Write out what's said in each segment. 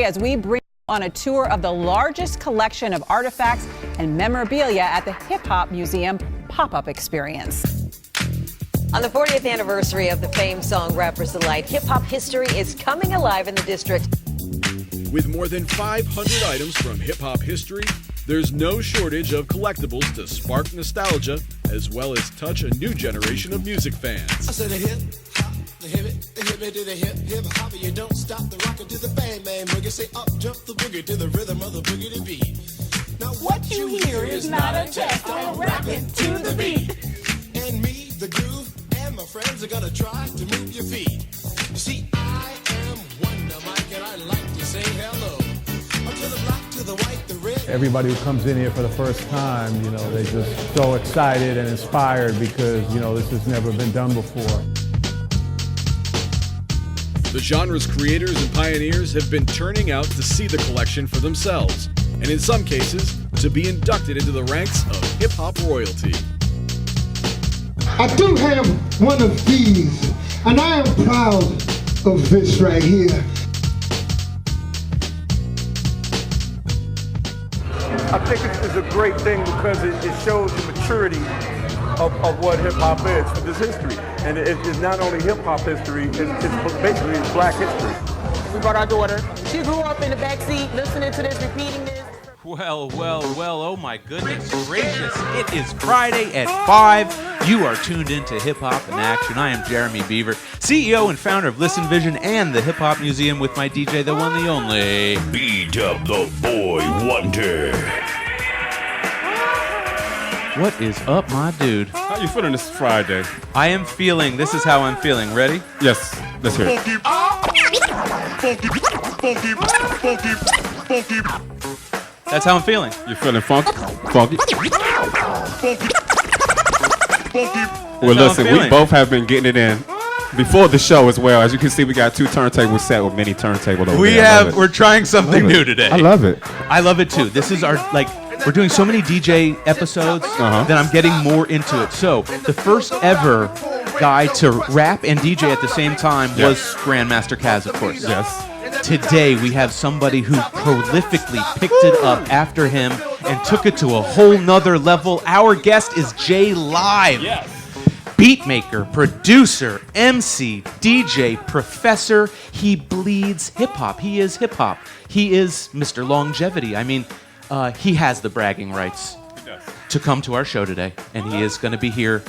today as we bring you on a tour of the largest collection of artifacts and memorabilia at the HipHop Museum pop-up experience. On the 40th anniversary of the famed song Rapper's Delight, hip-hop history is coming alive in the district. With more than 500 items from hip-hop history, there's no shortage of collectibles to spark nostalgia, as well as touch a new generation of music fans. I said a hip-hop, the hip to the hip-hop, you don't stop the rocker to the bang, bang, boogie, say up, jump the boogie to the rhythm of the boogie to beat. Now what you hear is not a test, I'm rapping to the beat. And me, the groove, and my friends are gonna try to move your feet. You see, I am Wonder Mike, and I like to say hello. Up to the black, to the white, the red. Everybody who comes in here for the first time, you know, they're just so excited and inspired because, you know, this has never been done before. The genre's creators and pioneers have been turning out to see the collection for themselves, and in some cases, to be inducted into the ranks of hip-hop royalty. I do have one of these, and I am proud of this right here. I think it's a great thing because it shows the maturity of what hip-hop is for this history. And it's not only hip-hop history, it's basically black history. We brought our daughter. She grew up in the backseat listening to this, repeating this. Well, oh my goodness gracious. It is Friday at 5. You are tuned into Hip Hop in Action. I am Jeremy Beaver, CEO and founder of Listen Vision and the Hip Hop Museum with my DJ, the one, the only... B-Dub the Boy Wonder. What is up, my dude? How you feeling this Friday? I am feeling, this is how I'm feeling. Ready? Yes, let's hear it. That's how I'm feeling. You feeling funky? Funky? Well, listen, we both have been getting it in before the show as well. As you can see, we got 2 turntables set with mini turntable over there. We're trying something new today. I love it. I love it too. This is our, we're doing so many DJ episodes that I'm getting more into it. So, the first ever guy to rap and DJ at the same time was Grandmaster Caz, of course. Yes. Today, we have somebody who prolifically picked it up after him and took it to a whole nother level. Our guest is JLive. Yes. Beatmaker, producer, MC, DJ, professor. He bleeds hip-hop. He is hip-hop. He is Mr. Longevity. I mean, he has the bragging rights to come to our show today, and he is going to be here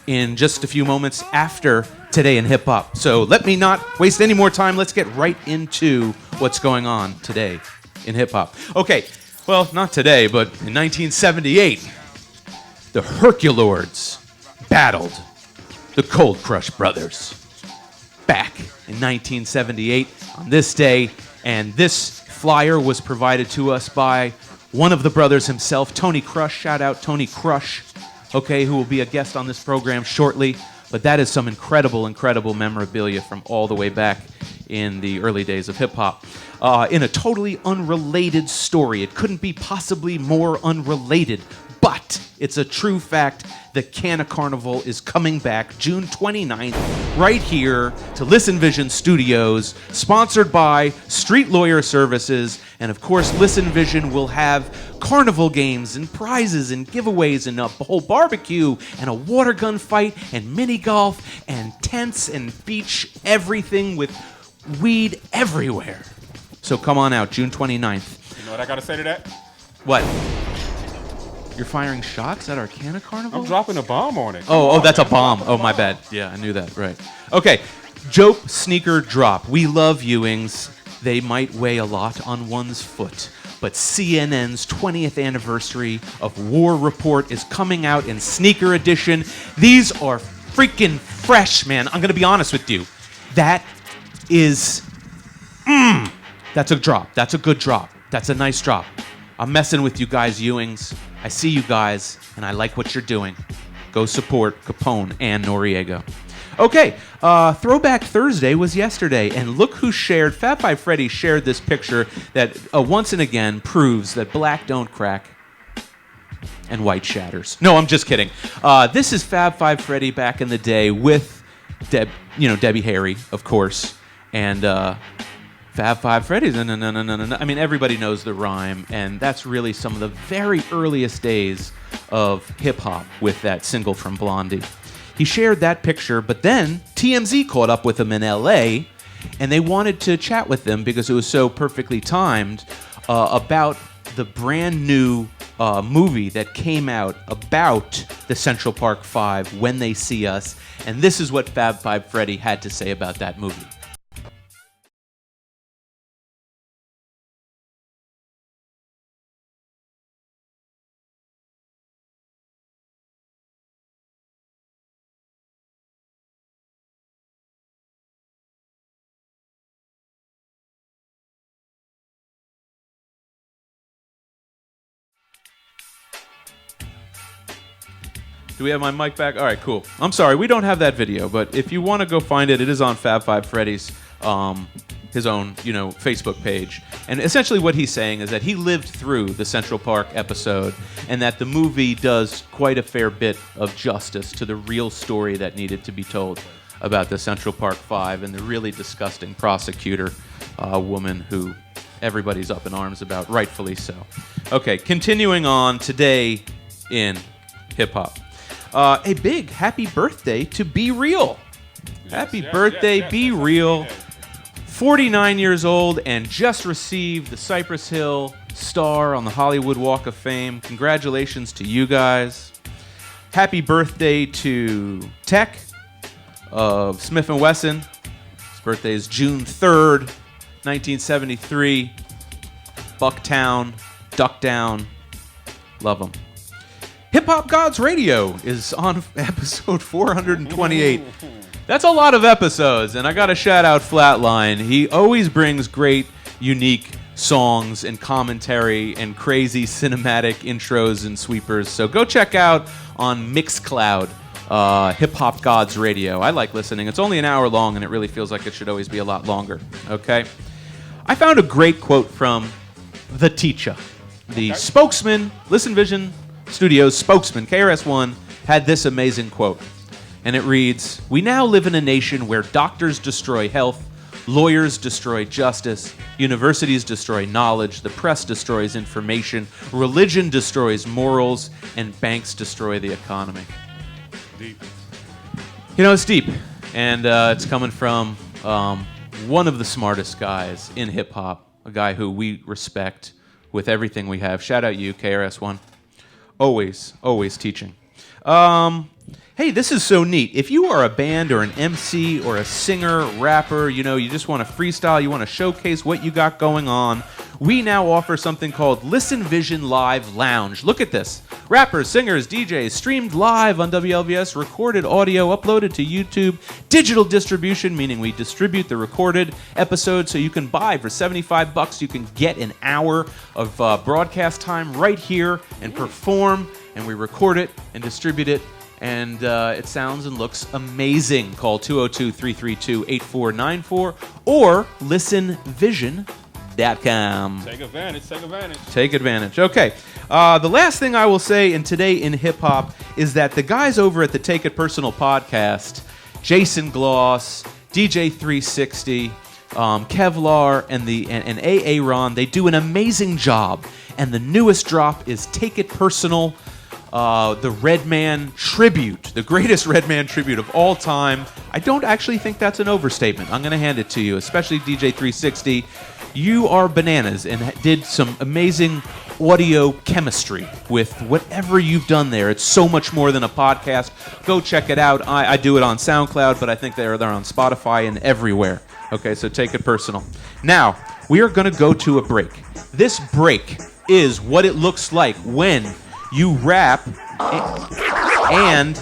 in just a few moments after Today in Hip Hop. So let me not waste any more time. Let's get right into what's going on today in hip hop. Okay, well, not today, but in 1978, the Herculords battled the Cold Crush Brothers. Back in 1978 on this day, and this flyer was provided to us by one of the brothers himself, Tony Crush. Shout out Tony Crush, okay, who will be a guest on this program shortly. But that is some incredible, incredible memorabilia from all the way back in the early days of hip-hop. In a totally unrelated story, it couldn't be possibly more unrelated, but it's a true fact that Canna Carnival is coming back June 29th right here to Listen Vision Studios, sponsored by Street Lawyer Services. And of course, Listen Vision will have carnival games and prizes and giveaways and a whole barbecue and a water gun fight and mini golf and tents and beach, everything with weed everywhere. So come on out, June 29th. You know what I got to say to that? What? You're firing shots at our Canna Carnival? I'm dropping a bomb on it. Oh, that's a bomb. Oh, my bad. Yeah, I knew that. Right. Okay. Joke sneaker drop. We love Ewings. They might weigh a lot on one's foot. But CNN's 20th anniversary of War Report is coming out in sneaker edition. These are freaking fresh, man. I'm going to be honest with you. That is... That's a drop. That's a good drop. That's a nice drop. I'm messing with you guys, Ewings. I see you guys, and I like what you're doing. Go support Capone and Noriega. Okay, Throwback Thursday was yesterday, and look who shared. Fab Five Freddy shared this picture that once and again proves that black don't crack and white shatters. No, I'm just kidding. This is Fab Five Freddy back in the day with Debbie Harry, of course, and Fab Five Freddy's, no. I mean, everybody knows the rhyme, and that's really some of the very earliest days of hip-hop with that single from Blondie. He shared that picture, but then TMZ caught up with him in LA, and they wanted to chat with them because it was so perfectly timed about the brand new movie that came out about the Central Park Five, When They See Us, and this is what Fab Five Freddy had to say about that movie. Do we have my mic back? All right, cool. I'm sorry, we don't have that video, but if you want to go find it, it is on Fab Five Freddy's, his own, Facebook page. And essentially what he's saying is that he lived through the Central Park episode and that the movie does quite a fair bit of justice to the real story that needed to be told about the Central Park Five and the really disgusting prosecutor woman who everybody's up in arms about, rightfully so. Okay, continuing on today in hip-hop. A big happy birthday to Be Real. Happy birthday, Be Real. 49 years old and just received the Cypress Hill star on the Hollywood Walk of Fame. Congratulations to you guys. Happy birthday to Tech of Smith & Wesson. His birthday is June 3rd, 1973. Bucktown, Duckdown. Love him. Hip Hop Gods Radio is on episode 428. That's a lot of episodes, and I got to shout out Flatline. He always brings great, unique songs and commentary and crazy cinematic intros and sweepers. So go check out on Mixcloud, Hip Hop Gods Radio. I like listening. It's only an hour long, and it really feels like it should always be a lot longer. Okay? I found a great quote from The Teacher, the spokesman, Listen Vision Studios spokesman, KRS-One, had this amazing quote. And it reads, "We now live in a nation where doctors destroy health, lawyers destroy justice, universities destroy knowledge, the press destroys information, religion destroys morals, and banks destroy the economy." Deep. It's deep. And it's coming from one of the smartest guys in hip-hop, a guy who we respect with everything we have. Shout out you, KRS-One. Always teaching. Hey, this is so neat. If you are a band or an MC or a singer, rapper, you just want to freestyle, you want to showcase what you got going on, we now offer something called Listen Vision Live Lounge. Look at this. Rappers, singers, DJs, streamed live on WLVS, recorded audio, uploaded to YouTube, digital distribution, meaning we distribute the recorded episode so you can buy for $75. You can get an hour of broadcast time right here and perform, and we record it and distribute it. And it sounds and looks amazing. Call 202-332-8494 or listenvision.com. Take advantage. Take advantage. Okay. The last thing I will say today in hip-hop is that the guys over at the Take It Personal podcast, Jason Gloss, DJ 360, Kevlar, and AA Ron, they do an amazing job. And the newest drop is Take It Personal, the Redman tribute, the greatest Redman tribute of all time. I don't actually think that's an overstatement. I'm going to hand it to you, especially DJ 360. You are bananas and did some amazing audio chemistry with whatever you've done there. It's so much more than a podcast. Go check it out. I do it on SoundCloud, but I think they're on Spotify and everywhere. Okay, so Take It Personal. Now, we are going to go to a break. This break is what it looks like when you rap and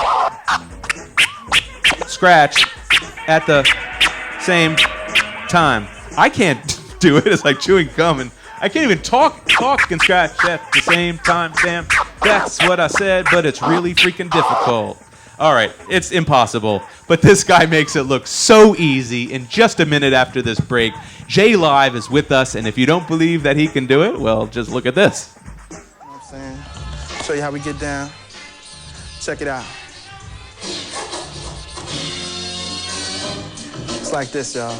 scratch at the same time. I can't do it. It's like chewing gum, and I can't even talk and scratch at the same time. Damn, that's what I said, but it's really freaking difficult. All right, it's impossible, but this guy makes it look so easy. In just a minute after this break, JLive is with us, and if you don't believe that he can do it, well, just look at this. You know what I'm saying? Show you how we get down. Check it out. It's like this, y'all.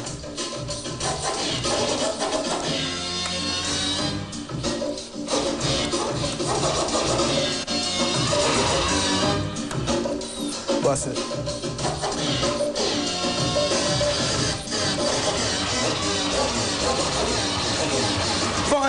bust it.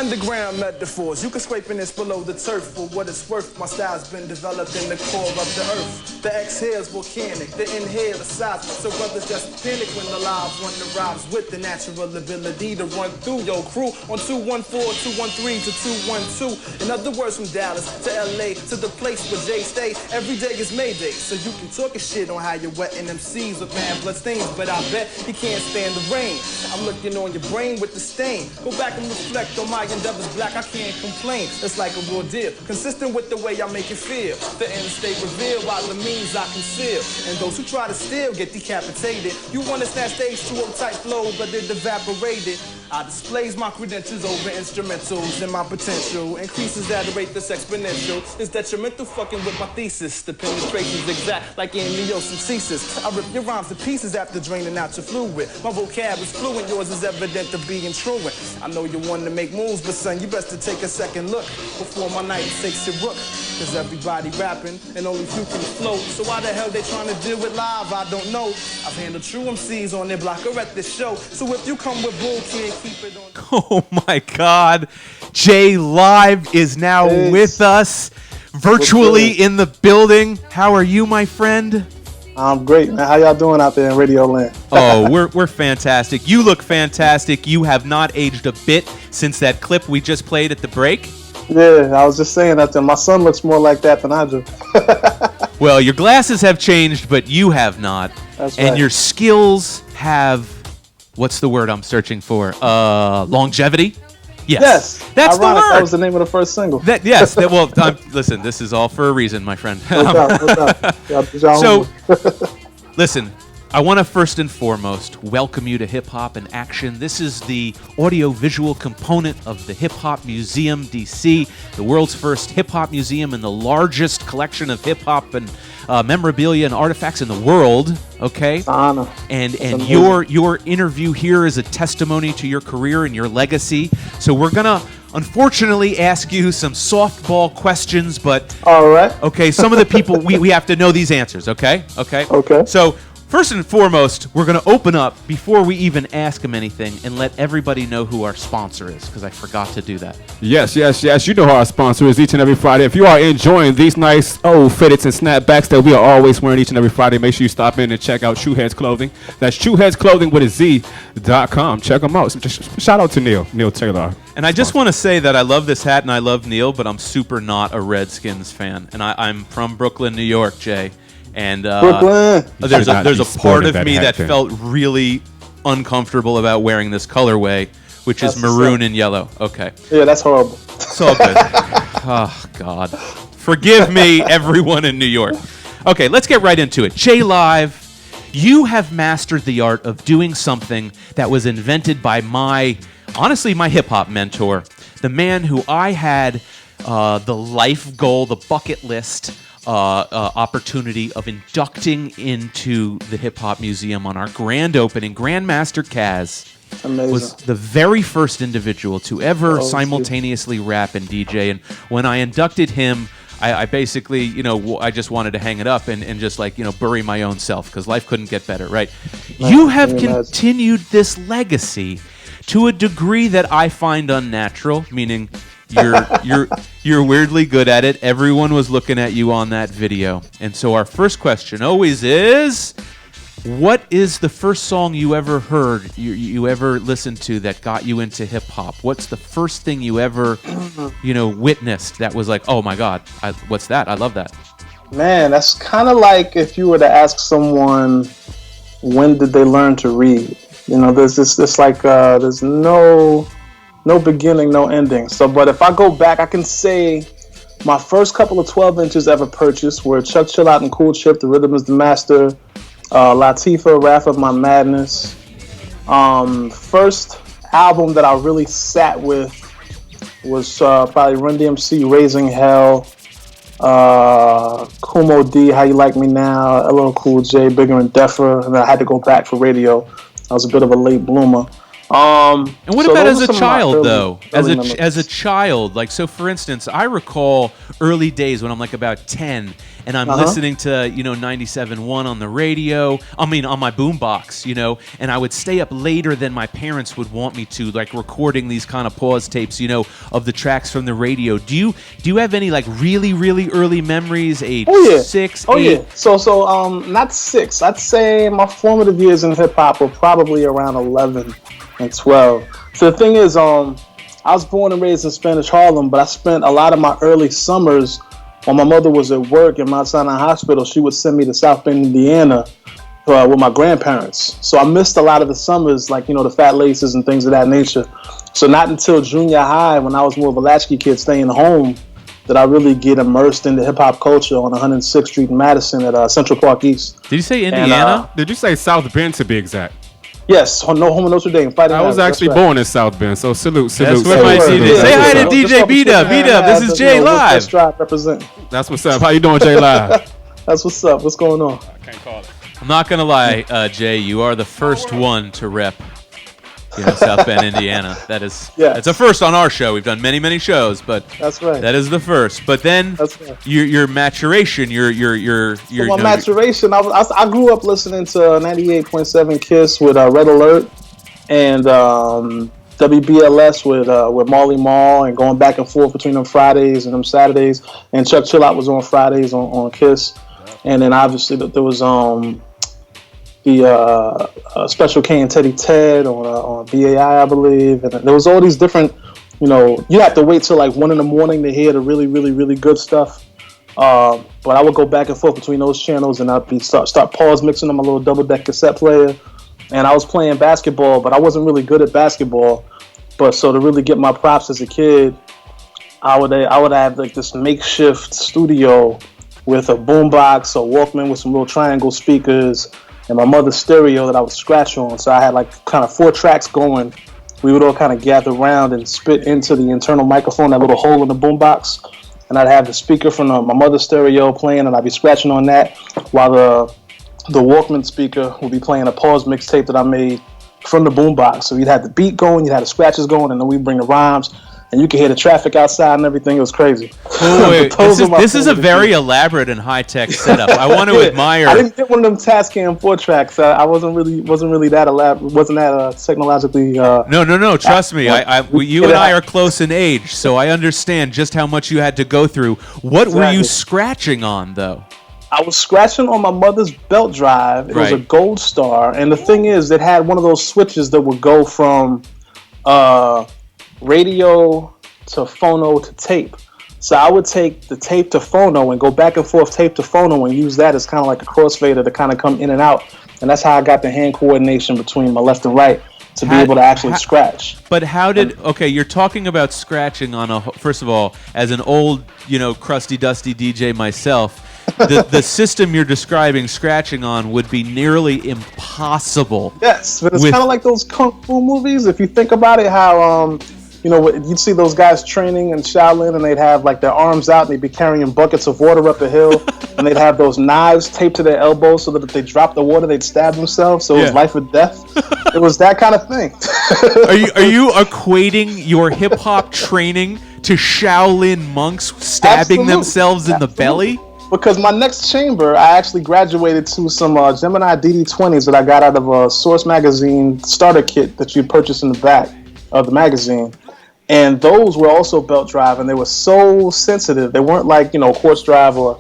Underground metaphors, you can scraping this below the turf. For what it's worth, my style's been developed in the core of the earth. The exhale's volcanic, the inhale is seismic. So brothers just panic when the lives run the rhymes with the natural ability to run through your crew on 214, 213 to 212. In other words, from Dallas to LA to the place where Jay stay, every day is Mayday. So you can talk a shit on how you're wetting them seas with man blood stains, but I bet he can't stand the rain. I'm looking on your brain with the stain. Go back and reflect on my endeavors, black, I can't complain. It's like a raw deal, consistent with the way I make it feel. The end state revealed by the means I conceal. And those who try to steal get decapitated. You wanna snatch stage 2 type flow, but it evaporated. I displays my credentials over instrumentals, and my potential increases at a rate that's exponential. It's detrimental fucking with my thesis. The penetration's exact like amniocentesis. I rip your rhymes to pieces after draining out your fluid. My vocab is fluent, yours is evident to be intruent. I know you want to make moves, but son, you best to take a second look before my night takes your rook. Cause everybody rapping, and only few can float. So why the hell they trying to deal with live, I don't know. I've handled true MCs on their blocker at this show. So if you come with bull, can't keep it on. Oh my God. JLive is now with us, virtually in the building. How are you, my friend? I'm great, man. How y'all doing out there in Radio Land? Oh, we're fantastic. You look fantastic. You have not aged a bit since that clip we just played at the break. Yeah, I was just saying that to my son looks more like that than I do. Well, your glasses have changed, but you have not. That's and right. your skills have, what's the word I'm searching for? Longevity? Yes. That's ironic, the word. That was the name of the first single. Listen, this is all for a reason, my friend. So, listen, I want to first and foremost welcome you to Hip Hop in Action. This is the audio-visual component of the Hip Hop Museum DC, the world's first hip hop museum and the largest collection of hip hop and memorabilia and artifacts in the world. Okay, it's an honor. And your interview here is a testimony to your career and your legacy. So we're gonna unfortunately ask you some softball questions, but all right. Okay, some of the people we have to know these answers. Okay. Okay. So first and foremost, we're going to open up before we even ask them anything and let everybody know who our sponsor is, because I forgot to do that. Yes. You know who our sponsor is each and every Friday. If you are enjoying these nice old fitteds and snapbacks that we are always wearing each and every Friday, make sure you stop in and check out Shoeheads Clothing. That's shoeheadsclothing with a Z.com. Check them out. Just shout out to Neil Taylor. And I just want to say that I love this hat and I love Neil, but I'm super not a Redskins fan. And I'm from Brooklyn, New York, Jay. And there's a part of me that felt really uncomfortable about wearing this colorway, which is maroon and yellow. Okay. Yeah, that's horrible. It's all good. Oh, God. Forgive me, everyone in New York. Okay, let's get right into it. JLive, you have mastered the art of doing something that was invented by my hip-hop mentor, the man who I had the life goal, the bucket list opportunity of inducting into the Hip Hop Museum on our grand opening. Grandmaster Kaz was the very first individual to ever simultaneously rap and DJ. And when I inducted him, I basically, I just wanted to hang it up and just bury my own self because life couldn't get better, right? You have continued this legacy to a degree that I find unnatural, meaning you're weirdly good at it. Everyone was looking at you on that video. And so our first question always is, what is the first song you ever heard, you ever listened to that got you into hip hop? What's the first thing you ever, witnessed that was like, oh my God, what's that? I love that. Man, that's kind of like if you were to ask someone, when did they learn to read? There's there's no beginning, no ending. So, but if I go back, I can say my first couple of 12 inches ever purchased were Chuck Chill Out and Cool Chip, The Rhythm is the Master, Latifah, Wrath of My Madness. First album that I really sat with was probably Run DMC, Raising Hell, Kumo D, How You Like Me Now, LL Cool J, Bigger and Deffer, and I had to go back for radio. I was a bit of a late bloomer. And what so about those as are a some of my child, though? early memories. As a child, like, so for instance, I recall early days when I'm like about 10, and I'm listening to 97.1 on the radio. I mean, on my boombox, and I would stay up later than my parents would want me to, like recording these kind of pause tapes, of the tracks from the radio. Do you have any like really really early memories? Age 6, 8? Yeah. So not 6. I'd say my formative years in hip hop were probably around 11 and 12. So the thing is, I was born and raised in Spanish Harlem, but I spent a lot of my early summers when my mother was at work in Mount Sinai Hospital. She would send me to South Bend, Indiana with my grandparents. So I missed a lot of the summers, like, the Fat Laces and things of that nature. So not until junior high, when I was more of a latchkey kid staying home, did I really get immersed into hip-hop culture on 106th Street in Madison at Central Park East. Did you say Indiana? Did you say South Bend, to be exact? Yes, no home in Notre Dame. I was actually born in South Bend, so salute. That's where my DJ. Say hi to DJ B-Dub. B-Dub, this is JLive. Represent. That's what's up. How you doing, JLive? That's what's up. What's going on? I can't call it. I'm not gonna lie, Jay. You are the first one to rep, South Bend, Indiana. It's a first on our show. We've done many, many shows, but that's right. That is the first. But then your maturation, my maturation. I grew up listening to 98.7 Kiss with Red Alert and WBLS with Marley Marl, and going back and forth between them Fridays and them Saturdays. And Chuck Chillout was on Fridays on Kiss, and then obviously there was the Special K and Teddy Ted on BAI, I believe, and there was all these different, you have to wait till like 1 a.m. to hear the really, really, really good stuff. But I would go back and forth between those channels, and I'd start pause mixing on my little double deck cassette player. And I was playing basketball, but I wasn't really good at basketball. But so to really get my props as a kid, I would have like this makeshift studio with a boombox, a Walkman with some little triangle speakers, and my mother's stereo that I would scratch on. So I had like kind of 4 tracks going. We would all kind of gather around and spit into the internal microphone, that little hole in the boombox. And I'd have the speaker from my mother's stereo playing, and I'd be scratching on that while the Walkman speaker would be playing a pause mixtape that I made from the boombox. So you'd have the beat going, you'd have the scratches going, and then we'd bring the rhymes. And you could hear the traffic outside and everything. It was crazy. Wait, this is a very elaborate and high-tech setup. I want to admire. I didn't get one of them Tascam 4 tracks. I wasn't really that elaborate. Wasn't that technologically? No. Trust me. You and I are close in age, so I understand just how much you had to go through. What were you scratching on, though? I was scratching on my mother's belt drive. It was a Gold Star, and the thing is, it had one of those switches that would go from radio to phono to tape. So I would take the tape to phono and go back and forth tape to phono and use that as kind of like a crossfader to kind of come in and out. And that's how I got the hand coordination between my left and right to be able to actually scratch. But how did, you're talking about scratching on first of all, as an old, crusty, dusty DJ myself, the system you're describing scratching on would be nearly impossible. Yes, but it's kind of like those kung fu movies. If you think about it, how you'd see those guys training in Shaolin, and they'd have like their arms out, and they'd be carrying buckets of water up a hill, and they'd have those knives taped to their elbows so that if they dropped the water, they'd stab themselves. So it was life or death. It was that kind of thing. Are you equating your hip hop training to Shaolin monks stabbing themselves in the belly? Because my next chamber, I actually graduated to some Gemini DD20s that I got out of a Source magazine starter kit that you purchase in the back of the magazine. And those were also belt drive, and they were so sensitive. They weren't like, quartz drive or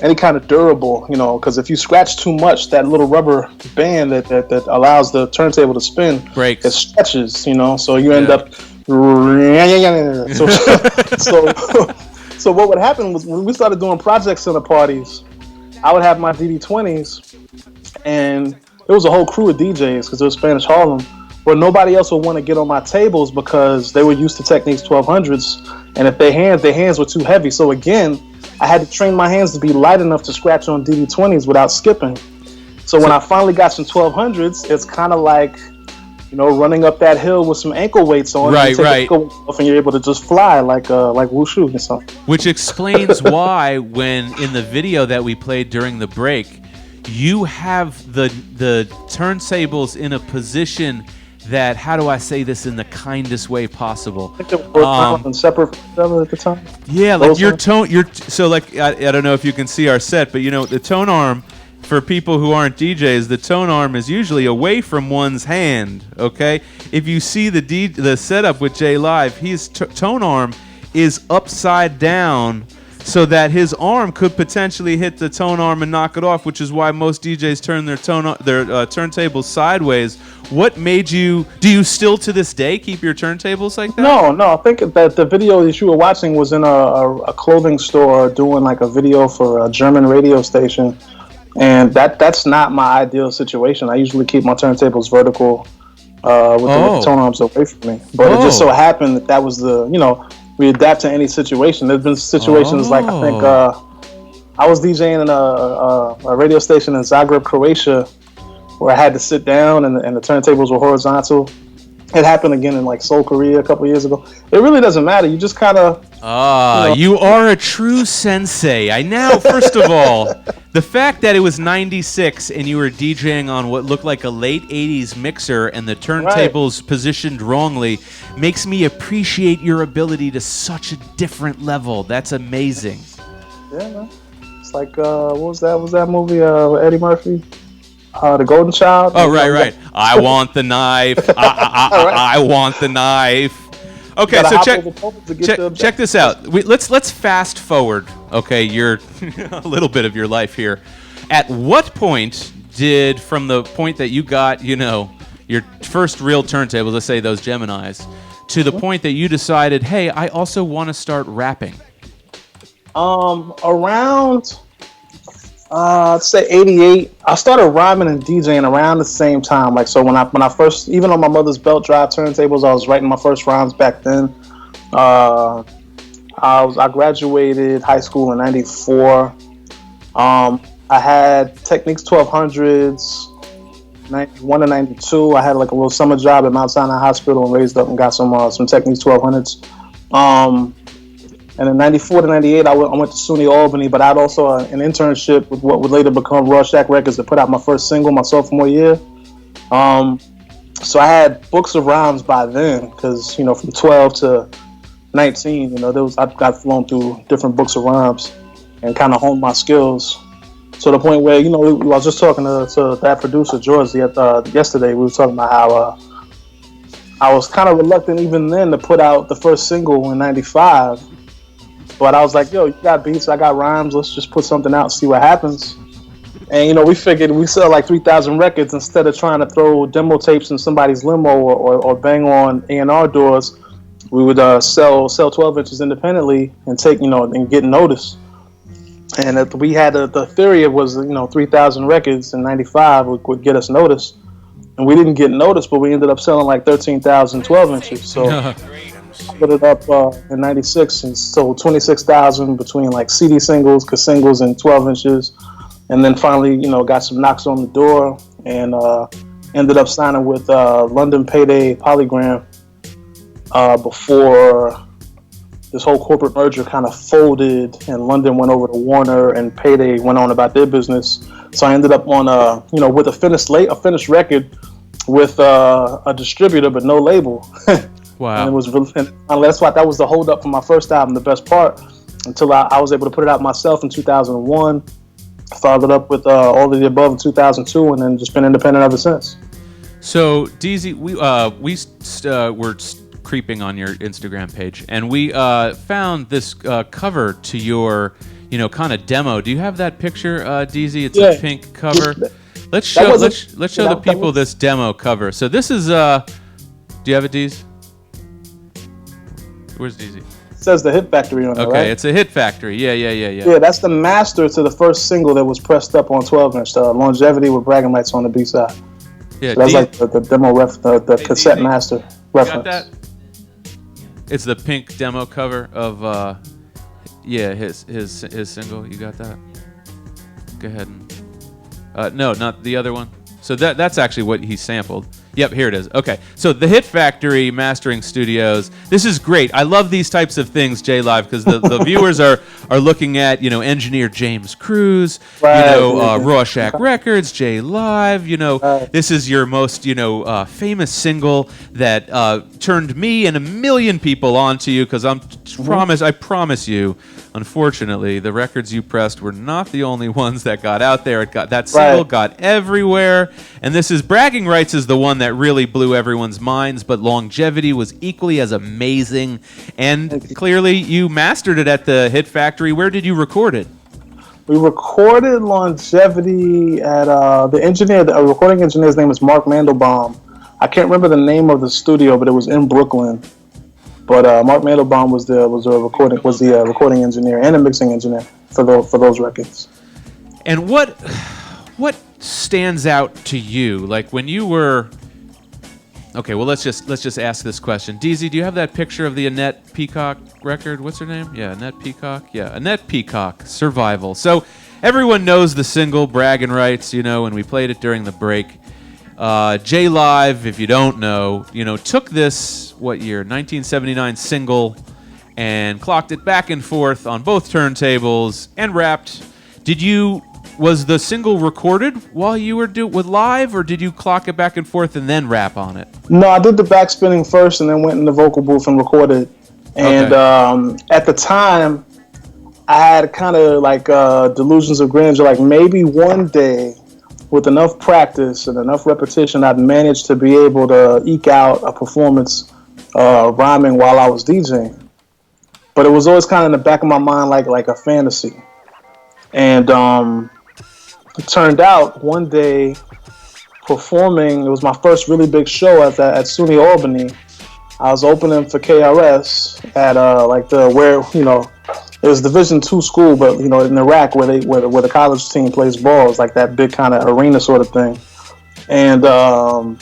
any kind of durable, because if you scratch too much, that little rubber band that allows the turntable to spin, breaks. It stretches, so you end up... So what would happen was when we started doing project center parties, I would have my DD20s, and there was a whole crew of DJs because it was Spanish Harlem, where nobody else would want to get on my tables because they were used to Technics 1200s, and if their hands were too heavy. So again, I had to train my hands to be light enough to scratch on DD20s without skipping. So when I finally got some 1200s, it's kind of like, running up that hill with some ankle weights on. Right. And you're able to just fly like wushu and something. Which explains why when in the video that we played during the break, you have the turntables in a position that, how do I say this in the kindest way possible? I think they were separate from each other at the time. Yeah, like so like, I don't know if you can see our set, but you know, the tone arm, for people who aren't DJs, the tone arm is usually away from one's hand, okay? If you see the setup with JLive, his tone arm is upside down so that his arm could potentially hit the tone arm and knock it off, which is why most DJs turn their turntables sideways. What made you, do you still to this day keep your turntables like that? No, I think that the video that you were watching was in a clothing store doing like a video for a German radio station. And that's not my ideal situation. I usually keep my turntables vertical with the tone arms away from me. But it just so happened that was the, you know, we adapt to any situation. There's been situations like, I think I was DJing in a radio station in Zagreb, Croatia, where I had to sit down and the turntables were horizontal. It happened again in like Seoul, Korea a couple years ago. It really doesn't matter. You just kind of... you are a true sensei. First of all, the fact that it was 96 and you were DJing on what looked like a late 80s mixer and the turntables positioned wrongly makes me appreciate your ability to such a different level. That's amazing. Yeah, man. It's like, what was that? Was that movie with Eddie Murphy? The Golden Child. Oh, right. I want the knife. I want the knife. Okay, so check this out. Let's fast forward. Okay, you're a little bit of your life here. At what point from the point that you got, you know, your first real turntables, let's say those Geminis, to the point that you decided, hey, I also want to start rapping? Around... I'd say 88. I started rhyming and DJing around the same time. Like, so when I first, even on my mother's belt drive turntables, I was writing my first rhymes back then. I graduated high school in 94. I had Techniques 1200s, 91 to 92. I had like a little summer job at Mount Sinai Hospital and raised up and got some Techniques 1200s. And in 94 to 98, I went to SUNY Albany, but I had also an internship with what would later become Rorschach Records to put out my first single my sophomore year. So I had books of rhymes by then, because, you know, from 12 to 19, you know, I got flown through different books of rhymes and kind of honed my skills to the point where, you know, I was just talking to that producer, George, yesterday. We were talking about how I was kind of reluctant even then to put out the first single in 95. But I was like, yo, you got beats, I got rhymes, let's just put something out and see what happens. And, you know, we figured we sell like 3,000 records instead of trying to throw demo tapes in somebody's limo or bang on A&R doors. We would sell 12 inches independently and take, you know, and get noticed. And we had the theory was, you know, 3,000 records in 95 would get us noticed. And we didn't get noticed, but we ended up selling like 13,000 12 inches. So... put it up in 96 and sold 26,000 between like CD singles, singles, and 12 inches. And then finally, you know, got some knocks on the door and ended up signing with London Payday Polygram before this whole corporate merger kind of folded and London went over to Warner and Payday went on about their business. So I ended up on with a finished record with a distributor but no label. Wow. And that's why that was the hold up for my first album, The Best Part, until I was able to put it out myself in 2001. Followed up with All of the Above in 2002, and then just been independent ever since. So, DZ, we were creeping on your Instagram page, and we found this cover to your, you know, kind of demo. Do you have that picture, DZ? It's a pink cover. Let's show the people this demo cover. So this is do you have it, DZ? Where's DZ? It says the Hit Factory on it, right? Okay, it's a Hit Factory. Yeah. Yeah, that's the master to the first single that was pressed up on 12-inch, Longevity with Bragging Rights on the B-side. Yeah, so that's like the demo the cassette master reference. You got that? It's the pink demo cover of his single. You got that? Go ahead and no, not the other one. So that's actually what he sampled. Yep, here it is. Okay, so the Hit Factory Mastering Studios. This is great. I love these types of things, JLive, because the viewers are looking at, engineer James Cruz, Rorschach Records, JLive. This is your most, famous single that turned me and a million people onto you, because I promise you, unfortunately, the records you pressed were not the only ones that got out there. That single got everywhere, and this is Bragging Rights is the one that really blew everyone's minds, but Longevity was equally as amazing, and clearly you mastered it at the Hit Factory. Where did you record it? We recorded Longevity at the recording engineer's name is Mark Mandelbaum. I can't remember the name of the studio, but it was in Brooklyn. But Mark Mandelbaum was the recording engineer and a mixing engineer for those records. And what stands out to you, like when you were? Okay, well let's just ask this question. DZ, do you have that picture of the Annette Peacock record? What's her name? Yeah, Annette Peacock. Yeah, Annette Peacock, Survival. So everyone knows the single Bragging Rights, and we played it during the break. JLive, if you don't know, took this, 1979 single, and clocked it back and forth on both turntables and rapped. Was the single recorded while you were with live, or did you clock it back and forth and then rap on it? No, I did the backspinning first and then went in the vocal booth and recorded. And at the time, I had kind of like delusions of grandeur, like maybe one day, with enough practice and enough repetition, I'd manage to be able to eke out a performance rhyming while I was DJing. But it was always kind of in the back of my mind like a fantasy. And it turned out one day performing, it was my first really big show at SUNY Albany. I was opening for KRS at it was Division II school, but in Iraq where the college team plays ball, it's like that big kind of arena sort of thing. And that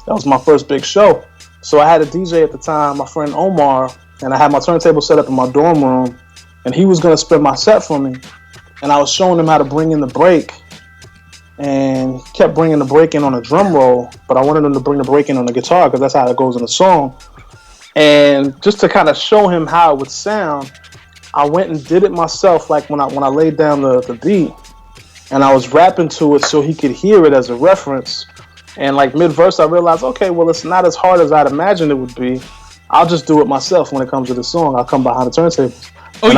was my first big show. So I had a DJ at the time, my friend Omar, and I had my turntable set up in my dorm room, and he was going to spin my set for me. And I was showing him how to bring in the break, and he kept bringing the break in on a drum roll, but I wanted him to bring the break in on the guitar because that's how it goes in the song. And just to kind of show him how it would sound, I went and did it myself, like when I laid down the beat, and I was rapping to it so he could hear it as a reference. And like mid-verse, I realized, okay, well, it's not as hard as I'd imagined it would be. I'll just do it myself when it comes to the song. I'll come behind the turntables. Oh,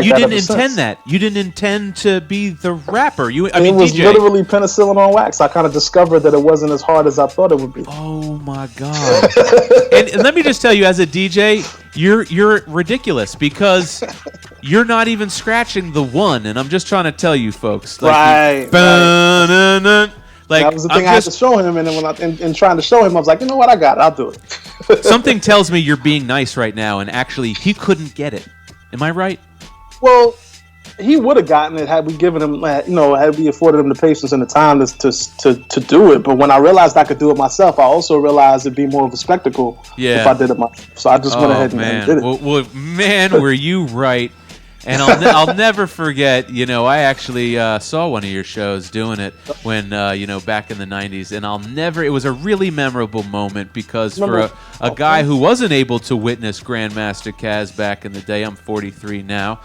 you didn't intend that. You didn't intend to be the rapper. It was DJ. Literally penicillin on wax. I kind of discovered that it wasn't as hard as I thought it would be. Oh my God! and let me just tell you, as a DJ, you're ridiculous because you're not even scratching the one. And I'm just trying to tell you, folks. Like, right. Like, that was the thing I had to show him, and then in trying to show him, I was like, you know what, I got it. I'll do it. Something tells me you're being nice right now, and actually, he couldn't get it. Am I right? Well, he would have gotten it had we given him, had we afforded him the patience and the time to do it. But when I realized I could do it myself, I also realized it'd be more of a spectacle if I did it myself. So I just went ahead and did it. Well, man, were you right? And I'll never forget, I actually saw one of your shows doing it when, back in the 90s. And it was a really memorable moment because for a guy who wasn't able to witness Grandmaster Caz back in the day, I'm 43 now,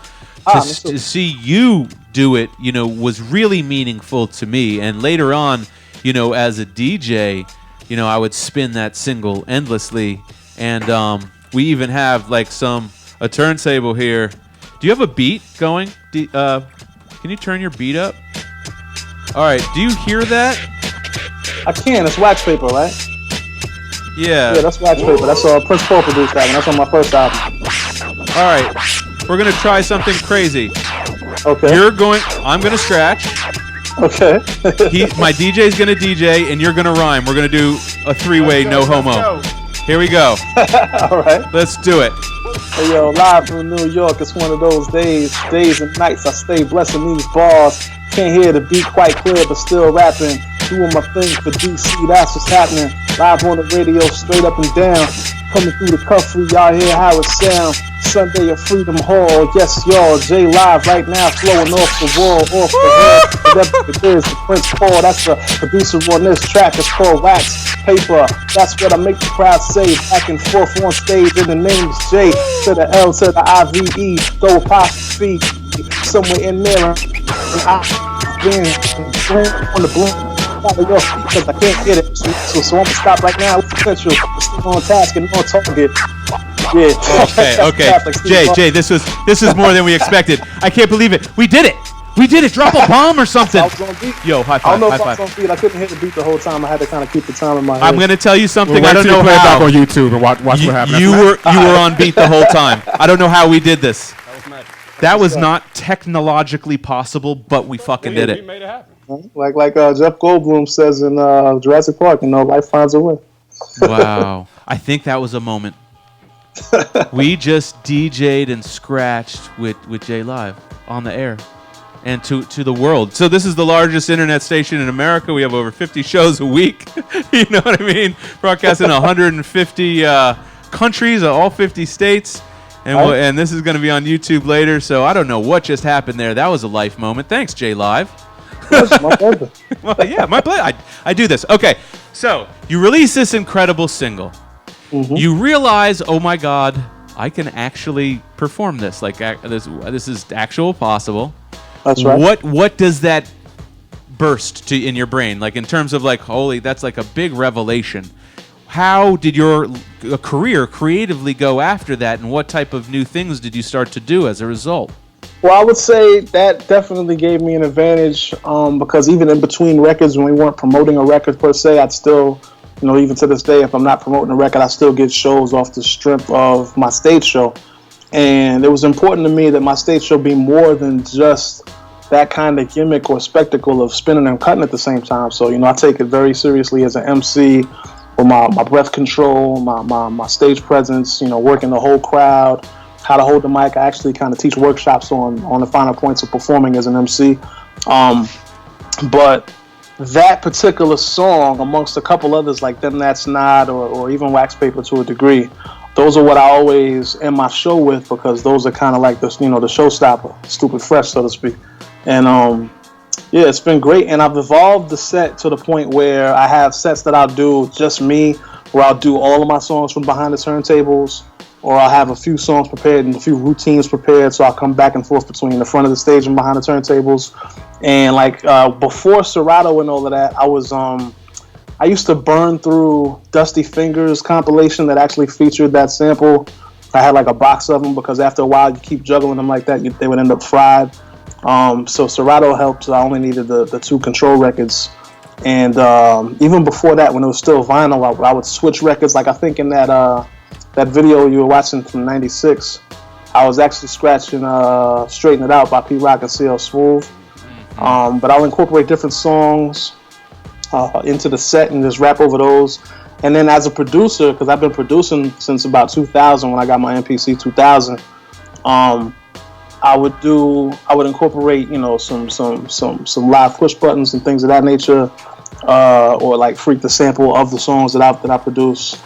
to see you do it, was really meaningful to me. And later on, as a DJ, I would spin that single endlessly. And we even have a turntable here. Do you have a beat going? Can you turn your beat up? All right. Do you hear that? I can. It's wax paper, right? Yeah. Yeah, that's wax paper. That's Prince Paul produced that one. That's on my first album. All right. We're gonna try something crazy. Okay. I'm gonna scratch. Okay. My DJ's gonna DJ, and you're gonna rhyme. We're gonna do a three-way no homo. Here we go. All right. Let's do it. Hey, yo, live from New York, it's one of those days and nights I stay blessing these bars. Can't hear the beat quite clear, but still rapping. Doing my thing for DC, that's what's happening. Live on the radio, straight up and down. Coming through the cuffree, y'all hear how it sounds. Sunday at Freedom Hall. Yes, y'all, JLive right now flowing off the wall, off the head. Whatever it is, the Prince Paul, that's the producer on this track. It's called Wax Paper. That's what I make the crowd say. Back and forth on stage, and the name's J to the L to the IVE. Go apostrophe somewhere in there. And I've been on the bloom. Because I can't get it. So I'm gonna stop right now with potential. Still on task and on target. Yeah. Okay. Jay, this is more than we expected. I can't believe it. We did it. Drop a bomb or something. Yo, high five. I don't know if I was on beat. I couldn't hit the beat the whole time. I had to kind of keep the time in my head. I'm gonna tell you something. Well, I don't know play how. It back on YouTube and watch what happened. You were on beat the whole time. I don't know how we did this. That was magic. That was not technologically possible, but we fucking did it. We made it happen. Like Jeff Goldblum says in Jurassic Park, life finds a way. Wow. I think that was a moment. We just DJ'd and scratched with JLive on the air and to the world. So this is the largest internet station in America. We have over 50 shows a week. You know what I mean? Broadcasting 150 countries, all 50 states. And this is going to be on YouTube later. So I don't know what just happened there. That was a life moment. Thanks, JLive. My pleasure. Well, yeah, my pleasure. I do this. Okay, so you release this incredible single. Mm-hmm. You realize, oh my God, I can actually perform this. Like this is actual possible. That's right. What does that burst to in your brain? Like in terms of like, holy, that's like a big revelation. How did your career creatively go after that, and what type of new things did you start to do as a result? Well, I would say that definitely gave me an advantage because even in between records, when we weren't promoting a record per se, I'd still, even to this day, if I'm not promoting a record, I still get shows off the strength of my stage show. And it was important to me that my stage show be more than just that kind of gimmick or spectacle of spinning and cutting at the same time. So, I take it very seriously as an MC with my breath control, my stage presence, working the whole crowd, how to hold the mic. I actually kind of teach workshops on the finer points of performing as an MC. But that particular song, amongst a couple others like Them That's Not or even Wax Paper to a degree, those are what I always end my show with because those are kind of like the showstopper, stupid fresh, so to speak. And yeah, it's been great. And I've evolved the set to the point where I have sets that I'll do just me, where I'll do all of my songs from behind the turntables, or I'll have a few songs prepared and a few routines prepared, so I'll come back and forth between the front of the stage and behind the turntables. And like before Serato and all of that, I used to burn through Dusty Fingers compilation that actually featured that sample. I had like a box of them because after a while you keep juggling them like that, they would end up fried. So Serato helped. I only needed the two control records. And even before that, when it was still vinyl, I would switch records. Like I think in that video you were watching from '96, I was actually scratching Straighten It Out by P Rock and CL Smooth. But I'll incorporate different songs into the set and just rap over those. And then as a producer, because I've been producing since about 2000 when I got my MPC 2000, I would incorporate some live push buttons and things of that nature, or like freak the sample of the songs that I produce.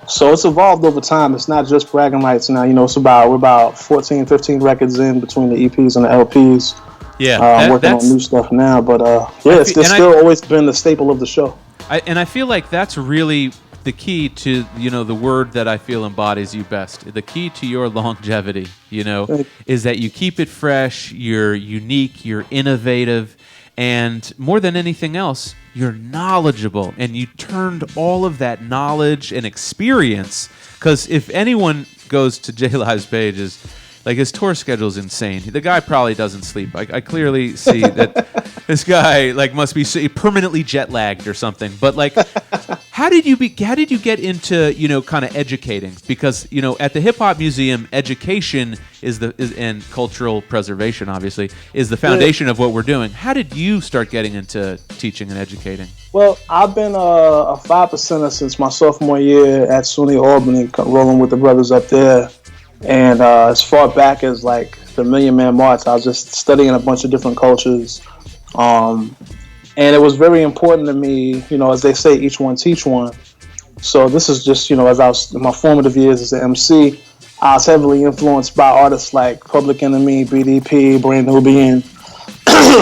So it's evolved over time. It's not just bragging rights now. We're about 14, 15 records in between the EPs and the LPs. Yeah, I'm working on new stuff now, but it's still always been the staple of the show. I feel like that's really the key to the word that I feel embodies you best. The key to your longevity, is that you keep it fresh. You're unique. You're innovative. And more than anything else, you're knowledgeable, and you turned all of that knowledge and experience. Because if anyone goes to JLive's pages, like his tour schedule is insane. The guy probably doesn't sleep. I clearly see that this guy must be permanently jet lagged or something. But how did you get into kind of educating? Because at the Hip Hop Museum, education and cultural preservation obviously is the foundation of what we're doing. How did you start getting into teaching and educating? Well, I've been a 5%er since my sophomore year at SUNY Albany, rolling with the brothers up there. And as far back as the Million Man March, I was just studying a bunch of different cultures. And it was very important to me, as they say, each one teach one. So this is just, as I was in my formative years as an MC, I was heavily influenced by artists like Public Enemy, BDP, Brand Nubian.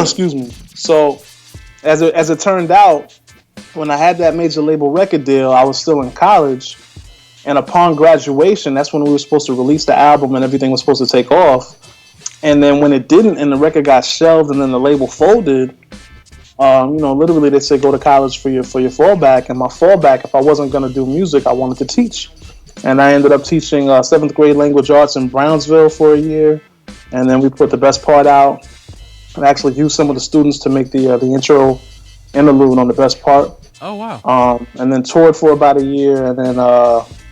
Excuse me. So as it turned out, when I had that major label record deal, I was still in college. And upon graduation, that's when we were supposed to release the album and everything was supposed to take off. And then when it didn't and the record got shelved and then the label folded, literally they said go to college for your fallback. And my fallback, if I wasn't going to do music, I wanted to teach. And I ended up teaching 7th grade language arts in Brownsville for a year. And then we put the best part out and actually used some of the students to make the intro interlude on the best part. Oh, wow. And then toured for about a year and then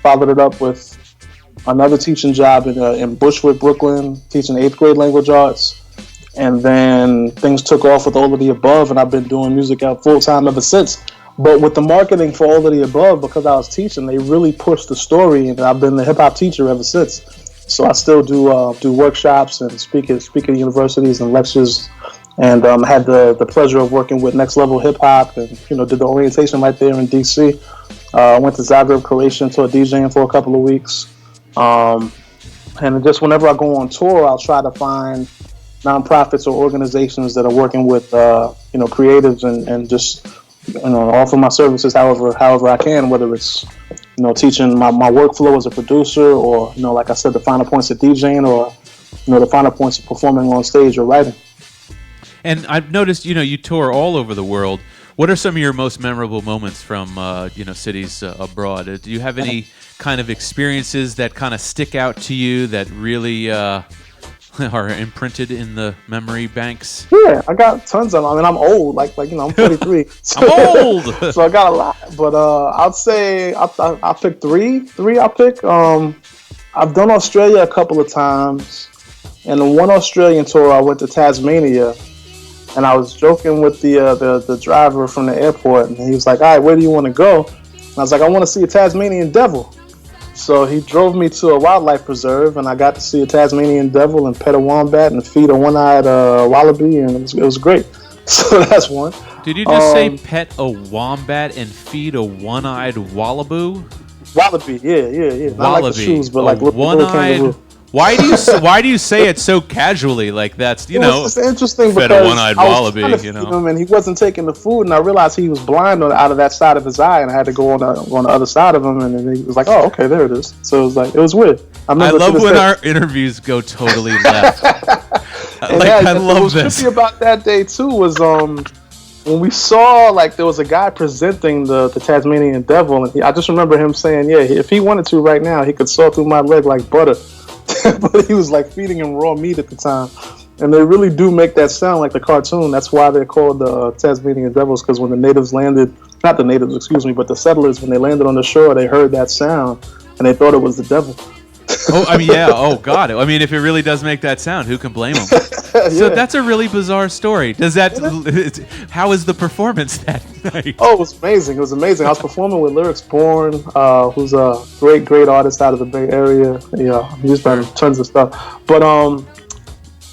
followed it up with another teaching job in Bushwick, Brooklyn, teaching 8th grade language arts. And then things took off with All of the Above, and I've been doing music out full-time ever since. But with the marketing for All of the Above, because I was teaching, they really pushed the story, and I've been the hip-hop teacher ever since. So I still do workshops and speak at universities and lectures, and had the pleasure of working with Next Level Hip Hop, and did the orientation right there in DC. Went to Zagreb, Croatia, and taught DJing for a couple of weeks. And just whenever I go on tour, I'll try to find nonprofits or organizations that are working with creatives and just offer my services however I can, whether it's teaching my workflow as a producer, or like I said, the finer points of DJing, or the finer points of performing on stage or writing. And I've noticed you tour all over the world. What are some of your most memorable moments from cities abroad? Do you have any kind of experiences that kind of stick out to you that really are imprinted in the memory banks? Yeah, I got tons of them. I mean, I'm old, like I'm 33. I'm old, so I got a lot. But I'd say I'll pick three. I'll pick. I've done Australia a couple of times, and in one Australian tour, I went to Tasmania. And I was joking with the driver from the airport, and he was like, "All right, where do you want to go?" And I was like, "I want to see a Tasmanian devil." So he drove me to a wildlife preserve, and I got to see a Tasmanian devil and pet a wombat and feed a one-eyed wallaby, and it was great. So that's one. Did you just say pet a wombat and feed a one-eyed wallaboo? Wallaby, yeah. Wallaby. Not like the shoes, but like little kangaroo. Why do you say it so casually? Like that's It's interesting fed because a one-eyed I was wallaby, trying to feed him and he wasn't taking the food, and I realized he was blind out of that side of his eye, and I had to go on the other side of him, and then he was like, "Oh, okay, there it is." So it was weird. I love when our interviews go totally left. I love what was this. trippy about that day too was when we saw there was a guy presenting the Tasmanian devil, and I just remember him saying, "Yeah, if he wanted to right now, he could saw through my leg like butter." But he was feeding him raw meat at the time, and they really do make that sound like the cartoon. That's why they're called the Tasmanian devils, because when the natives landed, not the natives, excuse me, but the settlers, when they landed on the shore, they heard that sound and they thought it was the devil. Oh, I mean, yeah. Oh, God. I mean, if it really does make that sound, who can blame him? So that's a really bizarre story. How is the performance that night? Oh, it was amazing. It was amazing. I was performing with Lyrics Born, who's a great artist out of the Bay Area. Yeah, he's done tons of stuff. But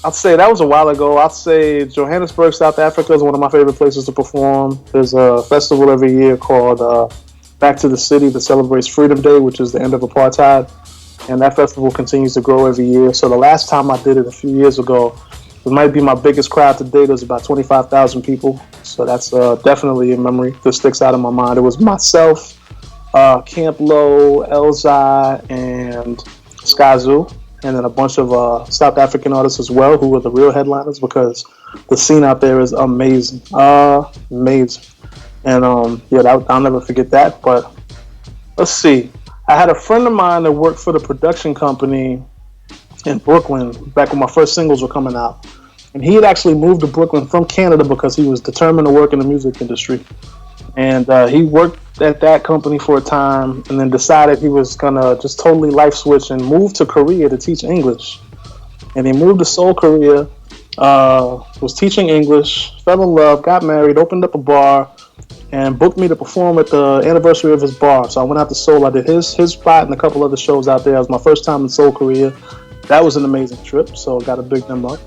I'd say that was a while ago. I'd say Johannesburg, South Africa is one of my favorite places to perform. There's a festival every year called Back to the City that celebrates Freedom Day, which is the end of apartheid. And that festival continues to grow every year. So the last time I did it a few years ago, it might be my biggest crowd to date. It was about 25,000 people. So that's definitely a memory that sticks out in my mind. It was myself, Camp Low, Elzai, and Skyzoo, and then a bunch of South African artists as well, who were the real headliners, because the scene out there is amazing. Amazing. And I'll never forget that. But let's see. I had a friend of mine that worked for the production company in Brooklyn back when my first singles were coming out. And he had actually moved to Brooklyn from Canada because he was determined to work in the music industry. And he worked at that company for a time and then decided he was going to just totally life switch and move to Korea to teach English. And he moved to Seoul, Korea, was teaching English, fell in love, got married, opened up a bar, and booked me to perform at the anniversary of his bar. So I went out to Seoul. I did his spot and a couple other shows out there. It was my first time in Seoul, Korea. That was an amazing trip, so got a big them up.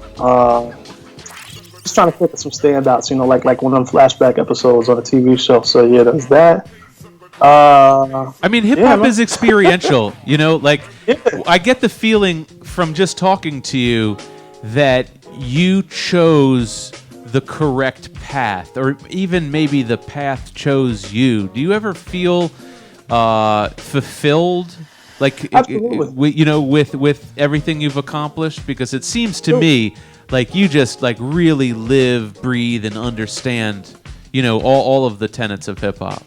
Just trying to think of some standouts, like one of them flashback episodes on a TV show. So yeah, there's that. I mean, hip hop is experiential. You know, like I get the feeling from just talking to you that you chose the correct path, or even maybe the path chose you. Do you ever feel fulfilled, like you know, with everything you've accomplished? Because it seems to me like you just like really live, breathe, and understand, you know, all of the tenets of hip hop.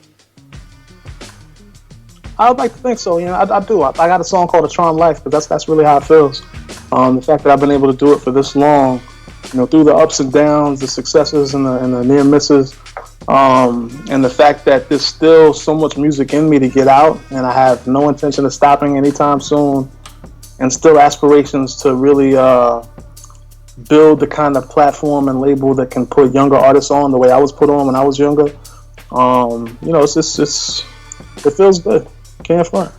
I would like to think so. You know, I do. I got a song called "A Charmed Life," but that's really how it feels. The fact that I've been able to do it for this long, you know, through the ups and downs, the successes and the near misses, and the fact that there's still so much music in me to get out, and I have no intention of stopping anytime soon, and still aspirations to really build the kind of platform and label that can put younger artists on the way I was put on when I was younger. You know, it feels good. Can't front.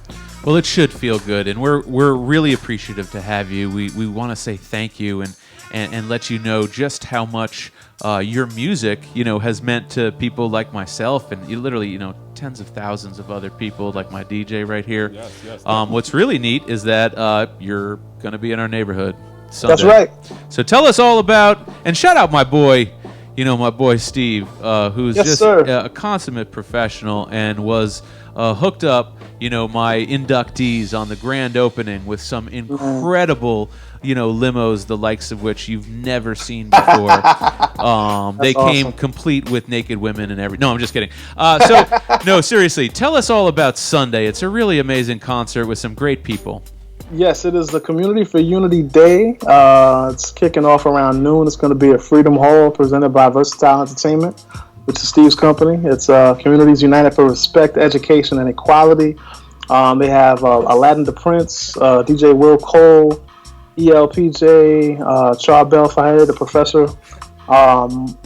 Well, it should feel good, and we're really appreciative to have you. We want to say thank you and let you know just how much your music, you know, has meant to people like myself, and you literally, you know, tens of thousands of other people, like my DJ right here. Yes, what's really neat is that you're going to be in our neighborhood Sunday. That's right. So tell us all about, and shout out my boy, you know, my boy Steve, who's just a consummate professional and was hooked up, you know, my inductees on the grand opening with some incredible, you know, limos, the likes of which you've never seen before. They came complete with naked women and everything. No, I'm just kidding. No, seriously, tell us all about Sunday. It's a really amazing concert with some great people. Yes, it is the Community for Unity Day. It's kicking off around noon. It's going to be at Freedom Hall, presented by Versatile Entertainment, which is Steve's company. It's Communities United for Respect, Education, and Equality. They have Aladdin the Prince, DJ Will Cole, ELPJ, Charbel Fahir, the Professor,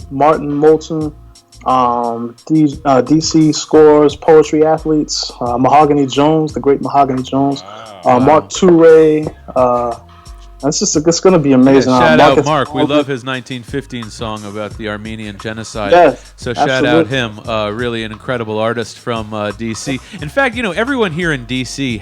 Martin Moulton, DC Scores, Poetry Athletes, Mahogany Jones, the great Mahogany Jones, Mark Toure. It's going to be amazing. Shout out Mark. We love his 1915 song about the Armenian genocide. Yes, so shout out him. Really an incredible artist from DC. In fact, you know, everyone here in DC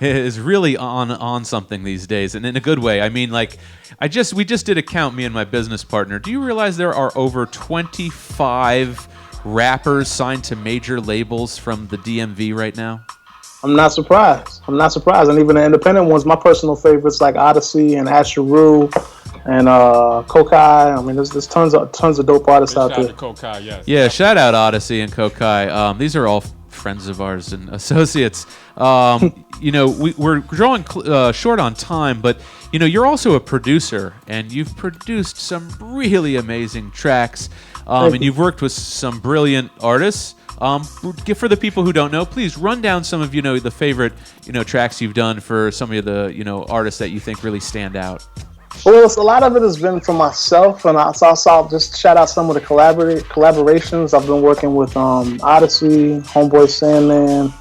is really on something these days, and in a good way. I mean, like, we just did a count, me and my business partner. Do you realize there are over 25 rappers signed to major labels from the DMV right now? I'm not surprised. And even the independent ones, my personal favorites like Odyssey and Asheru and Kokai. I mean, there's tons of dope artists out there. Kokai, yes. Yeah, shout out Odyssey and Kokai. These are all friends of ours and associates. You know, we're drawing short on time, but you know, you're also a producer, and you've produced some really amazing tracks, and you've worked with some brilliant artists. For the people who don't know, please run down some of, you know, the favorite, you know, tracks you've done for some of the, you know, artists that you think really stand out. Well, a lot of it has been for myself, and I'll just shout out some of the collaborations. I've been working with Odyssey, Homeboy Sandman.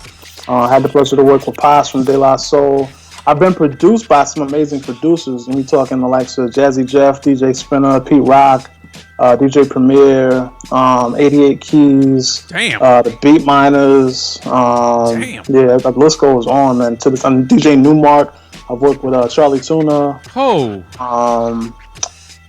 Had the pleasure to work with Paz from De La Soul. I've been produced by some amazing producers, and we're talking the likes of Jazzy Jeff, DJ Spinner, Pete Rock, DJ Premier, 88 Keys, the Beat Miners, yeah, the list goes on, man. To the DJ Newmark, I've worked with Charlie Tuna.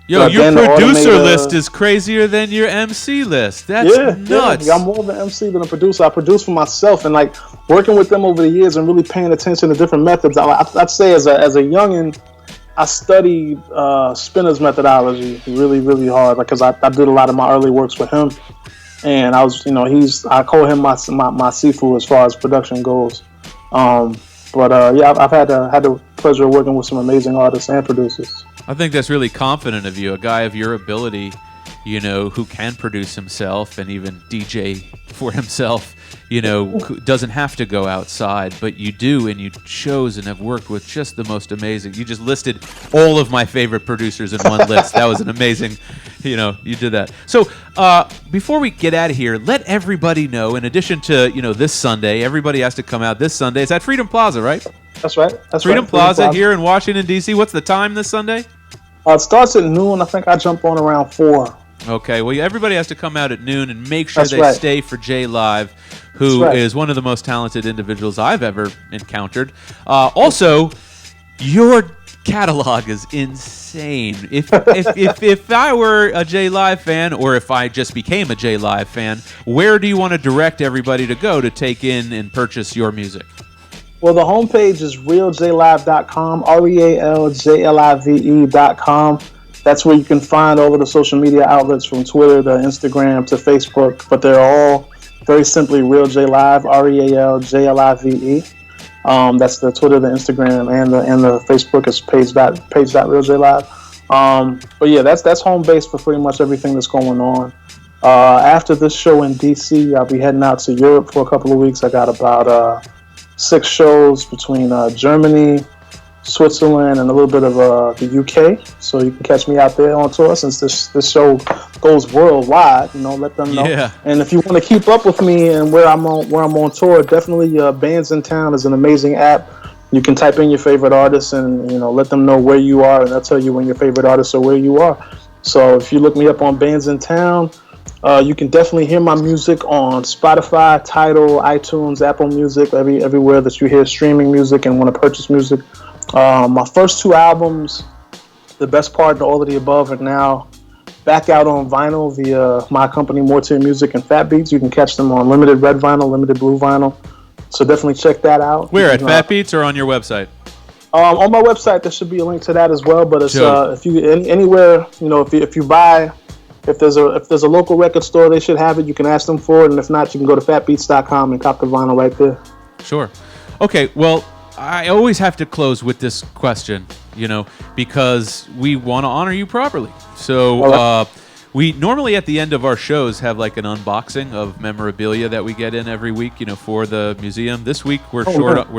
Yo, your producer list is crazier than your MC list. That's nuts. Yeah, I'm more of an MC than a producer. I produce for myself, and like working with them over the years and really paying attention to different methods. I'd say as a youngin', I studied Spinner's methodology really, really hard because I did a lot of my early works with him, and I was, you know, I call him my Sifu as far as production goes. Yeah, I've had the pleasure of working with some amazing artists and producers. I think that's really confident of you, a guy of your ability, you know, who can produce himself and even DJ for himself, you know, doesn't have to go outside, but you do, and you chose and have worked with just the most amazing. You just listed all of my favorite producers in one list. That was an amazing, you know, you did that. So before we get out of here, let everybody know, in addition to, you know, this Sunday, everybody has to come out this Sunday. It's at Freedom Plaza, right? That's right. Freedom Plaza here in Washington, D.C. What's the time this Sunday? It starts at noon. I think I jump on around 4. Okay, well, everybody has to come out at noon and make sure That's they right. stay for JLive, who That's right. is one of the most talented individuals I've ever encountered. Also, your catalog is insane. If I were a JLive fan, or if I just became a JLive fan, where do you want to direct everybody to go to take in and purchase your music? Well, the homepage is realjlive.com, RealJlive.com. That's where you can find all of the social media outlets from Twitter to Instagram to Facebook, but they're all very simply Real J Live, RealJlive. That's the Twitter, the Instagram, and the Facebook is page.realjlive. But yeah, that's home base for pretty much everything that's going on. After this show in DC, I'll be heading out to Europe for a couple of weeks. I got about 6 shows between Germany, Switzerland, and a little bit of the UK. So you can catch me out there on tour since this show goes worldwide. Let them know. Yeah. And if you want to keep up with me and where I'm on tour, definitely Bands in Town is an amazing app. You can type in your favorite artists and let them know where you are, and they'll tell you when your favorite artists are where you are. So if you look me up on Bands in Town, you can definitely hear my music on Spotify, Tidal, iTunes, Apple Music, everywhere that you hear streaming music and want to purchase music. My first 2 albums, The Best Part and All of the Above, are now back out on vinyl via my company, More Tier Music and Fat Beats. You can catch them on limited red vinyl, limited blue vinyl. So definitely check that out. Where, at Fat Beats or on your website? On my website, there should be a link to that as well. But it's if you anywhere, if you buy. If there's a local record store, they should have it. You can ask them for it, and if not, you can go to fatbeats.com and cop the vinyl right there. Sure. Okay, well, I always have to close with this question, because we want to honor you properly. So we normally at the end of our shows have like an unboxing of memorabilia that we get in every week, for the museum. This week we're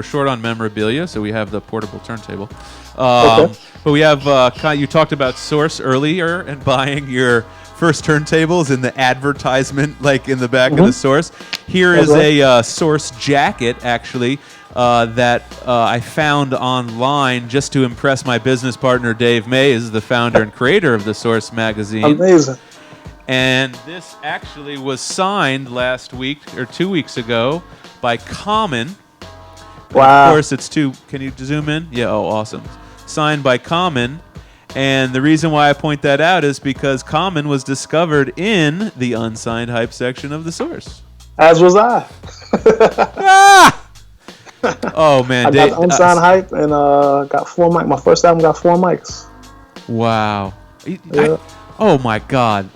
short on memorabilia, so we have the portable turntable. But we have you talked about Source earlier and buying your first turntables in the advertisement, like in the back of the Source. Here is a Source jacket, actually, that I found online just to impress my business partner, Dave Mays, the founder and creator of the Source magazine. Amazing. And this actually was signed last week or 2 weeks ago by Common. Wow. Of course, it's 2. Can you zoom in? Yeah, oh, awesome. Signed by Common. And the reason why I point that out is because Common was discovered in the unsigned hype section of the Source. As was I. Oh, man. I got unsigned hype and got 4 mics. My first album got 4 mics. Wow. Yeah. Oh, my God.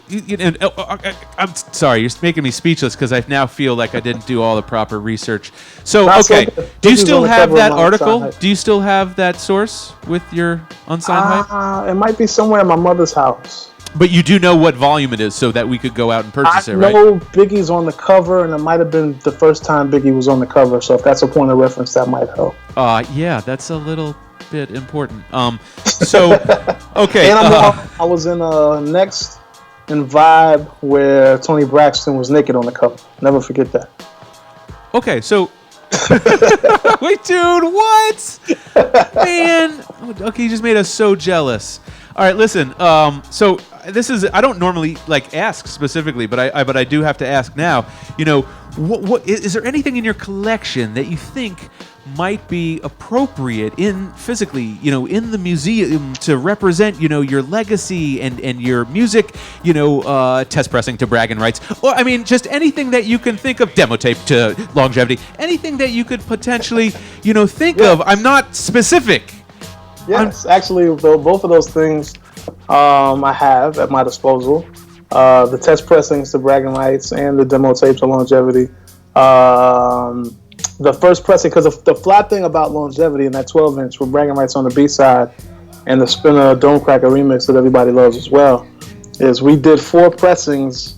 I'm sorry. You're making me speechless because I now feel like I didn't do all the proper research. So, okay. Do you still have that article? Do you still have that source with your unsigned hype? It might be somewhere in my mother's house. But you do know what volume it is so that we could go out and purchase it, right? I know Biggie's on the cover, and it might have been the first time Biggie was on the cover. So if that's a point of reference, that might help. Yeah, that's a little bit important. So, okay. And I was in Next and Vibe where Tony Braxton was naked on the cover. Never forget that. Okay, so wait, dude, what? Man, okay, you just made us so jealous. All right, listen. So this is I don't normally ask specifically, but I do have to ask now. What is there anything in your collection that you think might be appropriate in physically, in the museum to represent, your legacy and your music, test pressing to bragging rights, or I mean, just anything that you can think of, demo tape to longevity, anything that you could potentially, think of. I'm not specific. Yes, actually, both of those things I have at my disposal. The test pressings to bragging rights and the demo tape to longevity. The first pressing, because the flat thing about longevity and that 12-inch with bragging rights on the B-side and the Spinner Dome Cracker remix that everybody loves as well, is we did 4 pressings,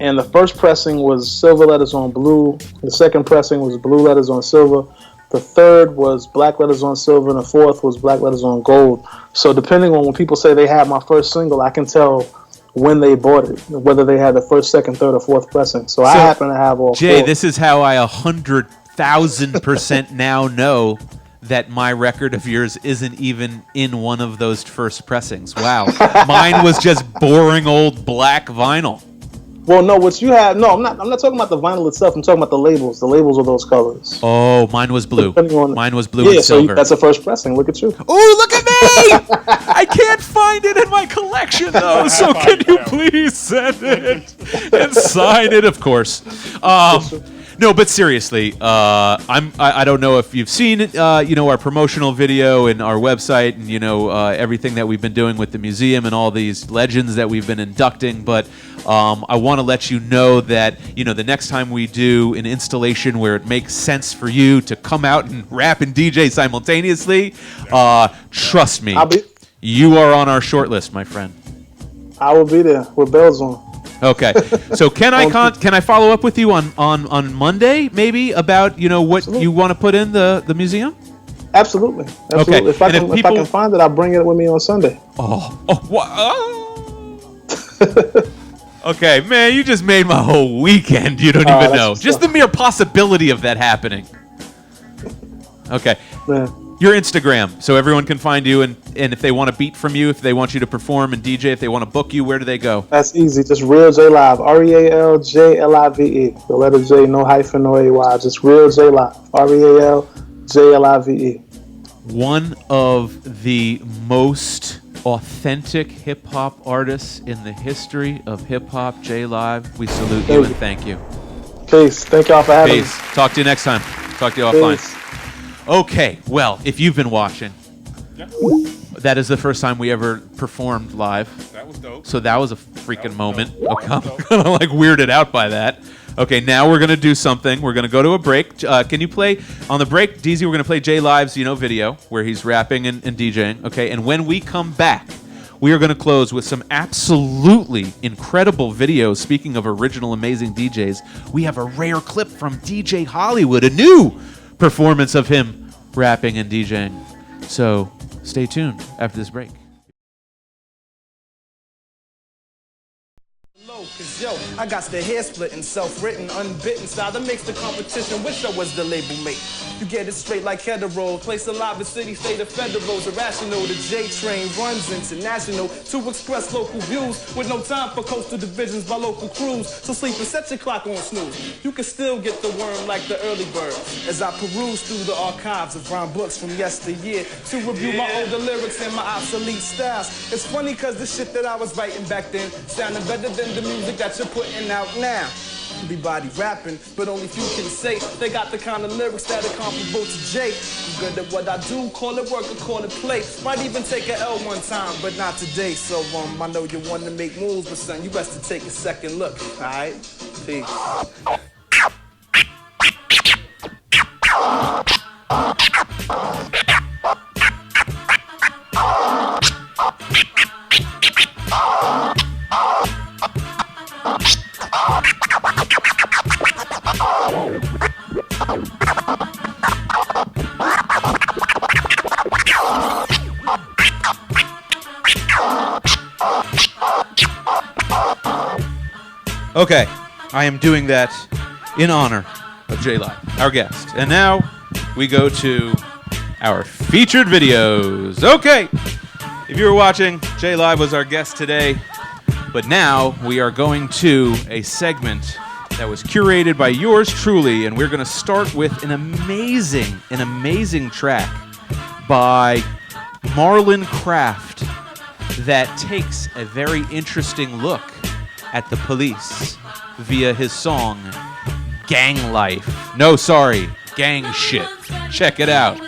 and the first pressing was silver letters on blue. The second pressing was blue letters on silver. The third was black letters on silver, and the fourth was black letters on gold. So depending on when people say they had my first single, I can tell when they bought it, whether they had the first, second, third, or fourth pressing. So I happen to have all 4. This is how I 100,000% now know that my record of yours isn't even in one of those first pressings. Wow. Mine was just boring old black vinyl. Well, no, what you have, no, I'm not talking about the vinyl itself. I'm talking about the labels. The labels are those colors. Oh, mine was blue. Mine was blue and so silver. That's a first pressing. Look at you. Oh, look at me! I can't find it in my collection, though, so can you please send it and sign it, of course. No, but seriously, I don't know if you've seen our promotional video and our website and everything that we've been doing with the museum and all these legends that we've been inducting, but I want to let you know that the next time we do an installation where it makes sense for you to come out and rap and DJ simultaneously, trust me, you are on our short list, my friend. I will be there with bells on. Okay, so can I follow up with you on Monday maybe about what you want to put in the museum? Absolutely. Okay. If I can find it, I'll bring it with me on Sunday. Okay, man, you just made my whole weekend. You don't even know. Just the mere possibility of that happening. Okay. Man. Your Instagram, so everyone can find you, and if they want to beat from you, if they want you to perform and DJ, if they want to book you, where do they go? That's easy. Just Real JLive. RealJLive. The letter J, no hyphen, no AY. Just Real JLive. RealJLive. One of the most authentic hip-hop artists in the history of hip-hop, JLive. We salute you and thank you. Peace. Thank y'all for having me. Talk to you next time. Talk to you offline. Okay, well, if you've been watching, that is the first time we ever performed live. That was dope. So that was a freaking moment. Okay, I'm kind of like weirded out by that. Okay, now we're going to do something. We're going to go to a break. Can you play, on the break, DZ, we're going to play JLive's, video where he's rapping and DJing. Okay, and when we come back, we are going to close with some absolutely incredible videos. Speaking of original amazing DJs, we have a rare clip from DJ Hollywood, a new performance of him rapping and DJing. So stay tuned after this break. Cause yo, I got the hair splitting, self-written, unbitten style that makes the competition wish I was the label mate. You get it straight like hetero, place a live in city, state of federals, irrational. The J train runs international to express local views with no time for coastal divisions by local crews. So sleep and set your clock on snooze. You can still get the worm like the early bird as I peruse through the archives of rhyme books from yesteryear to review my older lyrics and my obsolete styles. It's funny cause the shit that I was writing back then sounding better than the music that you're putting out now. Everybody rapping, but only few can say they got the kind of lyrics that are comparable to Jay. I'm good at what I do, call it work or call it play. Might even take a L one time, but not today. So I know you want to make moves, but son, you best to take a second look. All right, peace. Okay, I am doing that in honor of JLive, our guest. And now we go to our featured videos. Okay, if you were watching, JLive was our guest today, but now we are going to a segment that was curated by yours truly, and we're going to start with an amazing track by Marlon Craft that takes a very interesting look at the police via his song Gang Life. No, sorry, Gang Shit. Check it out.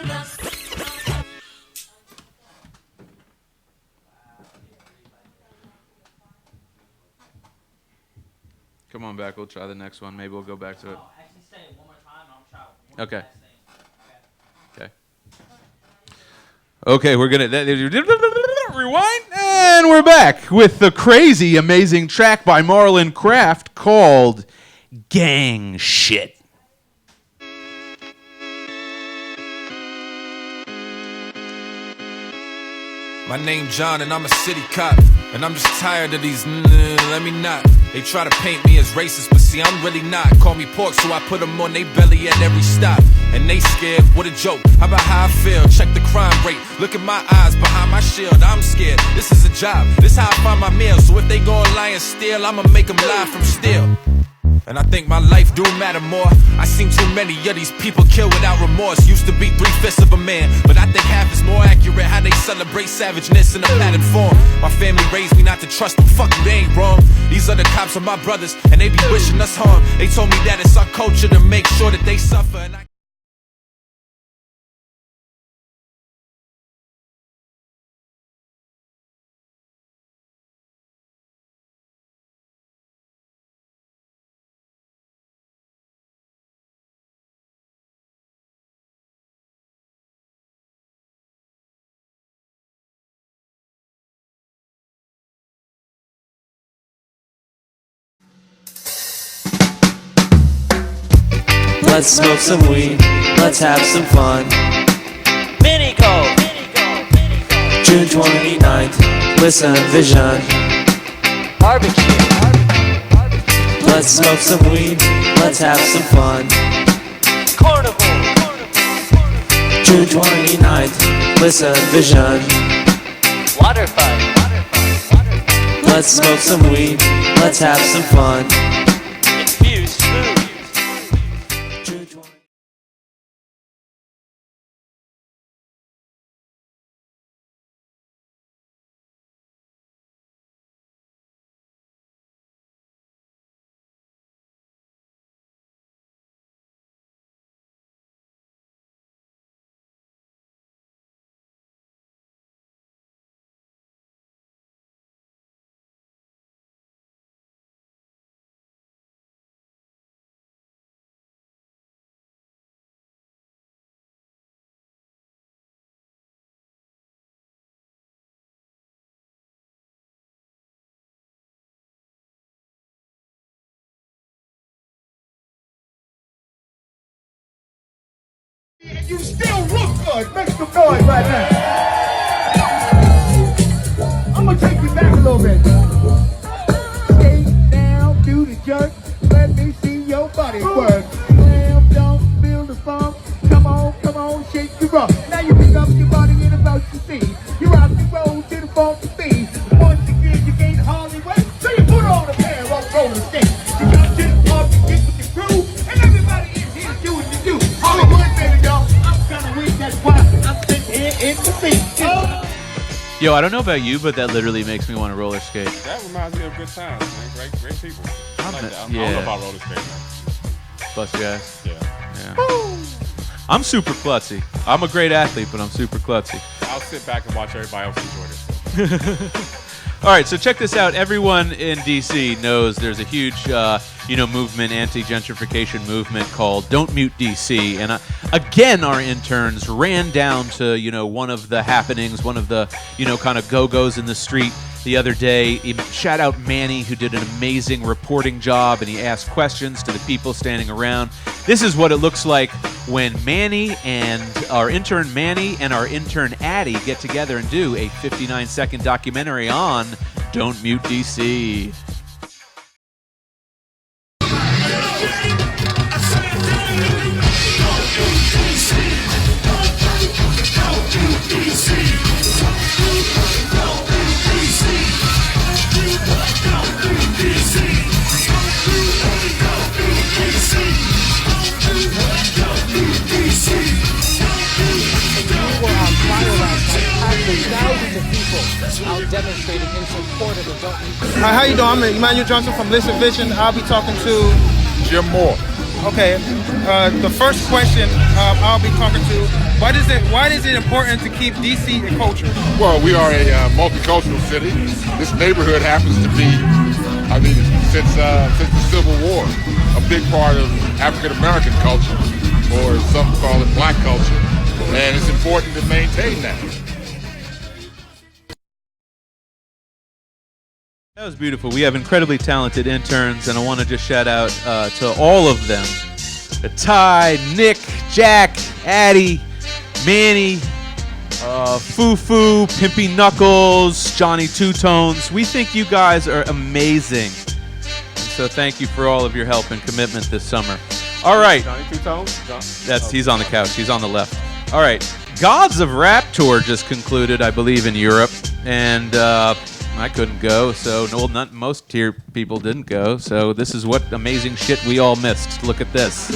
Come on back, we'll try the next one. Maybe we'll go back to it. Okay. Okay. Okay, we're gonna rewind, and we're back with the crazy, amazing track by Marlon Craft called Gang Shit. My name John and I'm a city cop, and I'm just tired of these let me not. They try to paint me as racist, but see I'm really not. Call me pork, so I put them on they belly at every stop. and they scared. What a joke, how about how I feel? Check the crime rate, look at my eyes behind my shield. I'm scared, this is a job, this how I find my meal. So if they gon' lie and steal, I'ma make them lie from still. And I think my life do matter more. I seen too many of these people kill without remorse. Used to be 3/5 of a man, but I think half is more accurate. How they celebrate savageness in a patterned form. My family raised me not to trust them. Fuck you, they ain't wrong. These other cops are my brothers, and they be wishing us harm. They told me that it's our culture to make sure that they suffer. And Let's smoke some weed, let's have some fun. Minico! June 29th, listen vision. Barbecue. Let's smoke some weed, let's have some fun. Carnival. June 29th, listen vision. Water fight. Let's smoke some weed, let's have some fun. Infused food. And you still look good. Make some noise right now. I'm gonna take you back a little bit. Skate down, do the jerk. Let me see your body work. Slam, don't feel the funk. Come on, shake the rock. Now you pick up your body in about your feet. You rock and roll to the funky beat. Once again, you can't hardly wait. So you put on a pair of roller skates. You come to the park and get with the crew. And everybody in here doing the do. Hollywood, baby, y'all. I'm kinda weak, that's why I'm sitting here in the seat. Yo, I don't know about you, but that literally makes me want to roller skate. That reminds me of good times, man. Great people. I like that. I don't Yeah. know about roller skating. Plus, guys. Yeah. I'm super klutzy. I'm a great athlete, but I'm super klutzy. I'll sit back and watch everybody else enjoy this. All right, so check this out. Everyone in DC knows there's a huge, movement, anti-gentrification movement called Don't Mute DC. And again, our interns ran down to, one of the happenings, one of the, kind of go-go's in the street the other day. Shout out Manny, who did an amazing reporting job, and he asked questions to the people standing around. This is what it looks like when Manny and our intern Addie get together and do a 59-second documentary on Don't Mute DC. Thousands of people out demonstrating in support of the Don't Mute. Hi, how you doing? I'm Manuel Johnson from Listen Vision. I'll be talking to Jim Moore. Okay, the first question I'll be talking to, why is it important to keep DC a culture? Well, we are a multicultural city. This neighborhood happens to be, since the Civil War, a big part of African American culture, or some call it black culture, and it's important to maintain that. That was beautiful. We have incredibly talented interns, and I want to just shout out to all of them. Ty, Nick, Jack, Addie, Manny, Fufu, Pimpy Knuckles, Johnny Two Tones. We think you guys are amazing. And so thank you for all of your help and commitment this summer. All right. Johnny Two-Tone? He's on the couch. He's on the left. All right. Gods of Rap tour just concluded, I believe, in Europe, and I couldn't go. So most tier people didn't go. So this is what amazing shit we all missed. Look at this.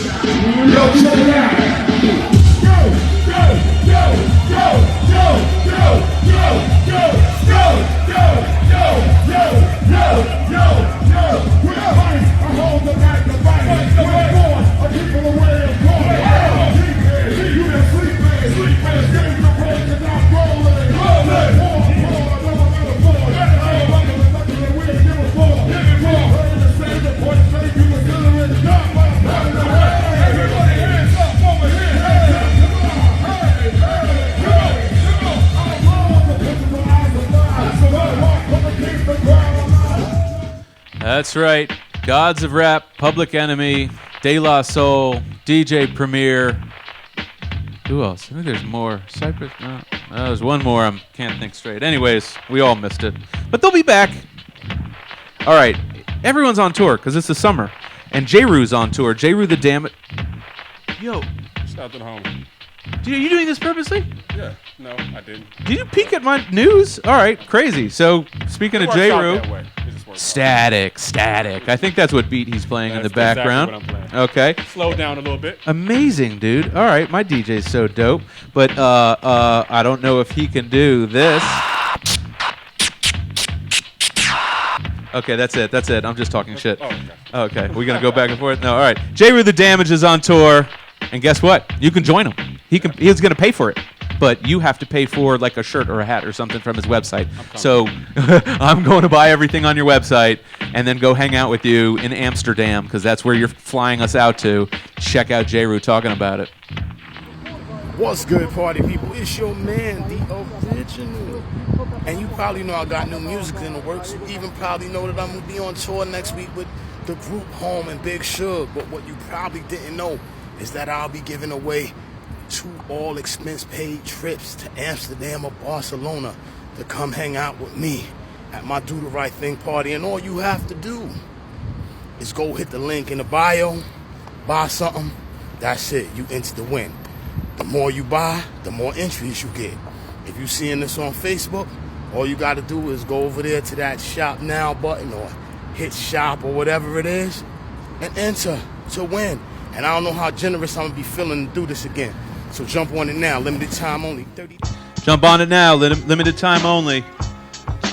That's right. Gods of Rap, Public Enemy, De La Soul, DJ Premier. Who else? I think there's more. Cypress? No. There's one more. I can't think straight. Anyways, we all missed it. But they'll be back. All right. Everyone's on tour because it's the summer. And J-Ru's on tour. J-Ru the Damn. Yo. Shout out to the home. Are you doing this purposely? Yeah. No, I didn't. Did you peek at my news? All right. Crazy. So, speaking of J-Ru. Static. I think that's what beat he's playing in the background. Exactly what I'm playing. Okay. Slow down a little bit. Amazing, dude. All right, my DJ's so dope, but I don't know if he can do this. Okay, that's it. I'm just talking shit. Oh, okay. We're gonna go back and forth. No, all right. J-Ru the Damage is on tour, and guess what? You can join him. He's gonna pay for it. But you have to pay for like a shirt or a hat or something from his website. So I'm going to buy everything on your website and then go hang out with you in Amsterdam because that's where you're flying us out to. Check out J-Ru talking about it. What's good, party people? It's your man, the original. And you probably know I got new music in the works. You even probably know that I'm going to be on tour next week with the group Home and Big Suge. But what you probably didn't know is that I'll be giving away 2 all-expense-paid trips to Amsterdam or Barcelona to come hang out with me at my Do the Right Thing party. And all you have to do is go hit the link in the bio, buy something. That's it. You enter the win. The more you buy, the more entries you get. If you're seeing this on Facebook, all you got to do is go over there to that Shop Now button or hit Shop or whatever it is and enter to win. And I don't know how generous I'm going to be feeling to do this again. So jump on it now. Limited time only. 30. Jump on it now. Limited time only.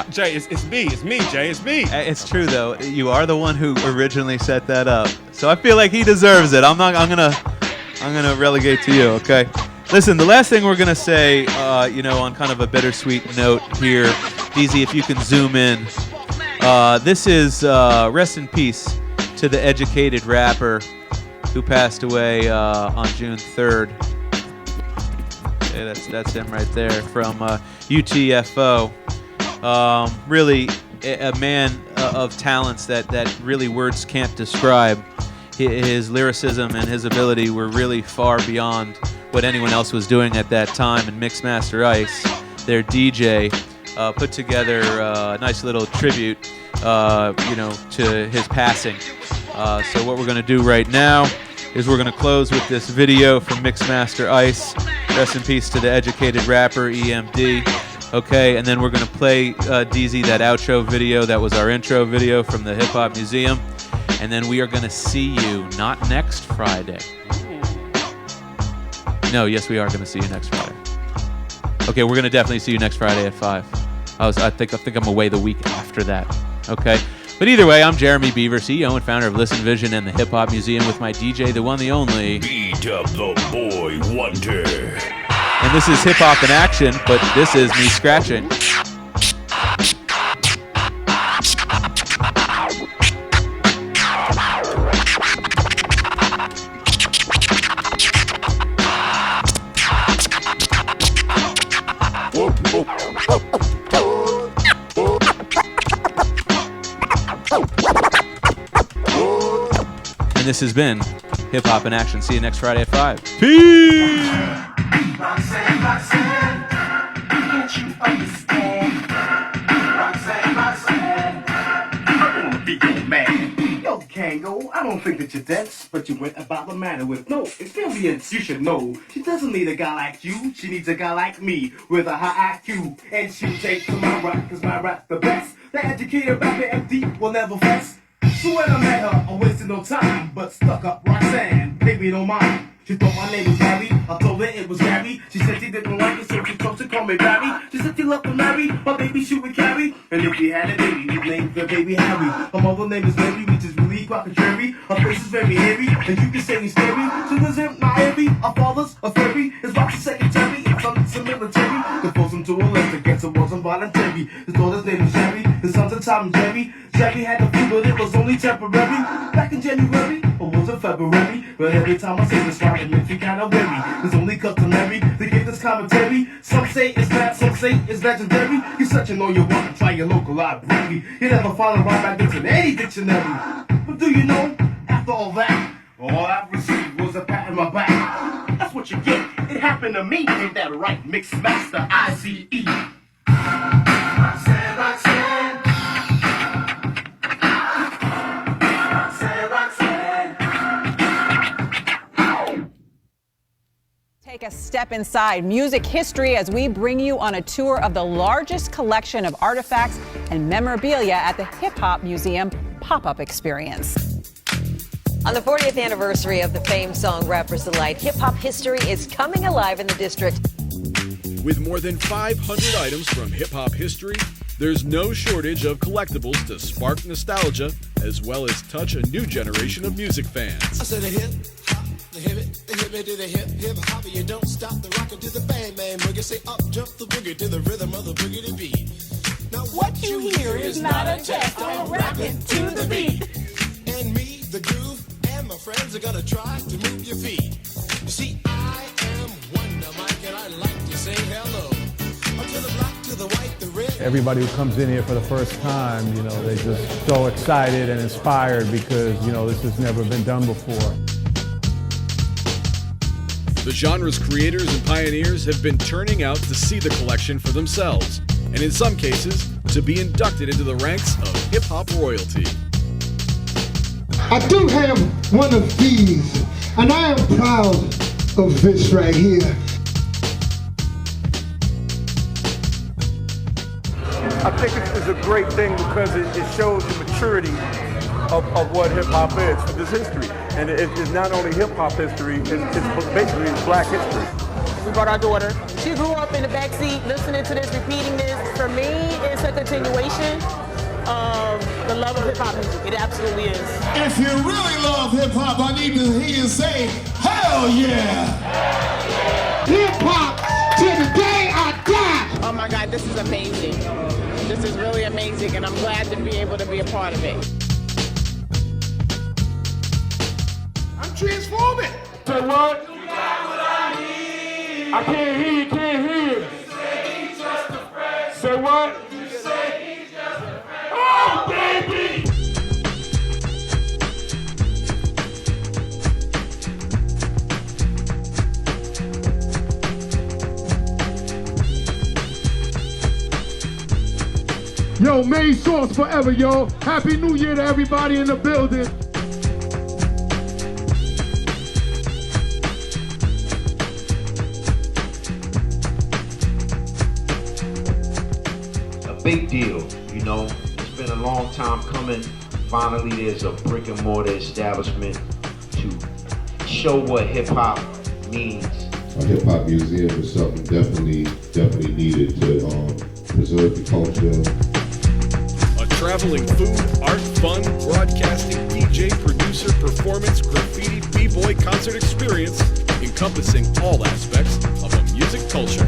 Jay, it's me, Jay. It's me. It's true though. You are the one who originally set that up. So I feel like he deserves it. I'm gonna relegate to you. Okay. Listen, the last thing we're gonna say, on kind of a bittersweet note here, DZ, if you can zoom in. This is rest in peace to the educated rapper who passed away on June 3rd. That's him right there from UTFO. Really a man of talents that really words can't describe. His lyricism and his ability were really far beyond what anyone else was doing at that time. And Mixmaster Ice, their DJ, put together a nice little tribute, to his passing. So what we're going to do right now is we're going to close with this video from Mixmaster Ice. Rest in peace to the educated rapper, EMD. Okay, and then we're going to play, DZ, that outro video. That was our intro video from the Hip Hop Museum. And then we are going to see you not next Friday. No, yes, we are going to see you next Friday. Okay, we're going to definitely see you next Friday at 5. I think I'm away the week after that. Okay? But either way, I'm Jeremy Beaver, CEO and founder of Listen Vision and the Hip Hop Museum with my DJ, the one, the only. Beat up the boy wonder. And this is Hip Hop in action, but this is me scratching. And this has been Hip Hop in Action. See you next Friday at 5. Peace! Roxanne, I wanna be your man. Yo, King, go. I don't think that you're dense, but you went about the matter with no experience. You should know. She doesn't need a guy like you. She needs a guy like me with a high IQ. And she'll take to my rap, cause my rap's the best. The educated rapper MD will never fess. So when I met her, I wasted no time, but stuck up Roxanne, baby don't mind. She thought my name was Barry, I told her it was Gary. She said she didn't like it, so she chose to call me Barry. She said she loved to marry, my baby she would carry. And if we had a baby, we'd name the baby Harry. Her mother name is Mary, which is really quite contrary. Her face is very hairy, and you can say he's scary. She lives in Miami, our father's a fairy. His wife's a secretary, his son's a military. To force him to a left against it wasn't voluntary. His daughter's name is Sherry, his son's a Tom and Jerry. Jerry had the flu, but it was only temporary. Back in January, or was it February? But every time I say this rhyme, it makes me kinda weary. It's only customary to give this commentary. Some say it's bad, some say it's legendary. You're searching all you want to try your local library. You never find a rhyme like this in any dictionary. But do you know, after all that, all I've received was a pat on my back. That's what you get. It happened to me. Ain't that right? Mixed Master, ICE. Roxanne, Roxanne. Take a step inside music history as we bring you on a tour of the largest collection of artifacts and memorabilia at the HipHop Museum pop-up experience. On the 40th anniversary of the famed song Rapper's Delight, hip-hop history is coming alive in the district. With more than 500 items from hip-hop history, there's no shortage of collectibles to spark nostalgia as well as touch a new generation of music fans. I said a hip hop, the hip it to the hip hop, you don't stop the rocker to the bang bang boogie. Say up jump the boogie to the rhythm of the boogie to beat. Now what you hear is not a test, I'm rapping to the beat. And me, the groove, and my friends are gonna try to move your feet. You see, I am Wonder Mike, and I like to say hello. Up to the black, to the white, the red. Everybody who comes in here for the first time, you know, they're just so excited and inspired because, you know, this has never been done before. The genre's creators and pioneers have been turning out to see the collection for themselves, and in some cases, to be inducted into the ranks of hip-hop royalty. I do have one of these, and I am proud of this right here. I think it's a great thing because it shows the maturity of what hip-hop is, for this history. And it's not only hip-hop history, it's basically black history. We brought our daughter. She grew up in the backseat listening to this, repeating this. For me, it's a continuation of the love of hip-hop music. It absolutely is. If you really love hip-hop, I need to hear you say, hell yeah! Hip-hop to the day I die! Oh my God, this is amazing. This is really amazing, and I'm glad to be able to be a part of it. I'm transforming! Say what? You got what I need. I can't hear you, can't hear you. Say he's just a friend. Say what? You say he's just a friend. Oh, baby! Yo, main source forever, yo. Happy New Year to everybody in the building. A big deal, you know. It's been a long time coming. Finally, there's a brick and mortar establishment to show what hip hop means. A hip hop museum is something definitely needed to preserve the culture. A traveling food, art, fun, broadcasting, DJ, producer, performance, graffiti, b-boy concert experience encompassing all aspects of a music culture.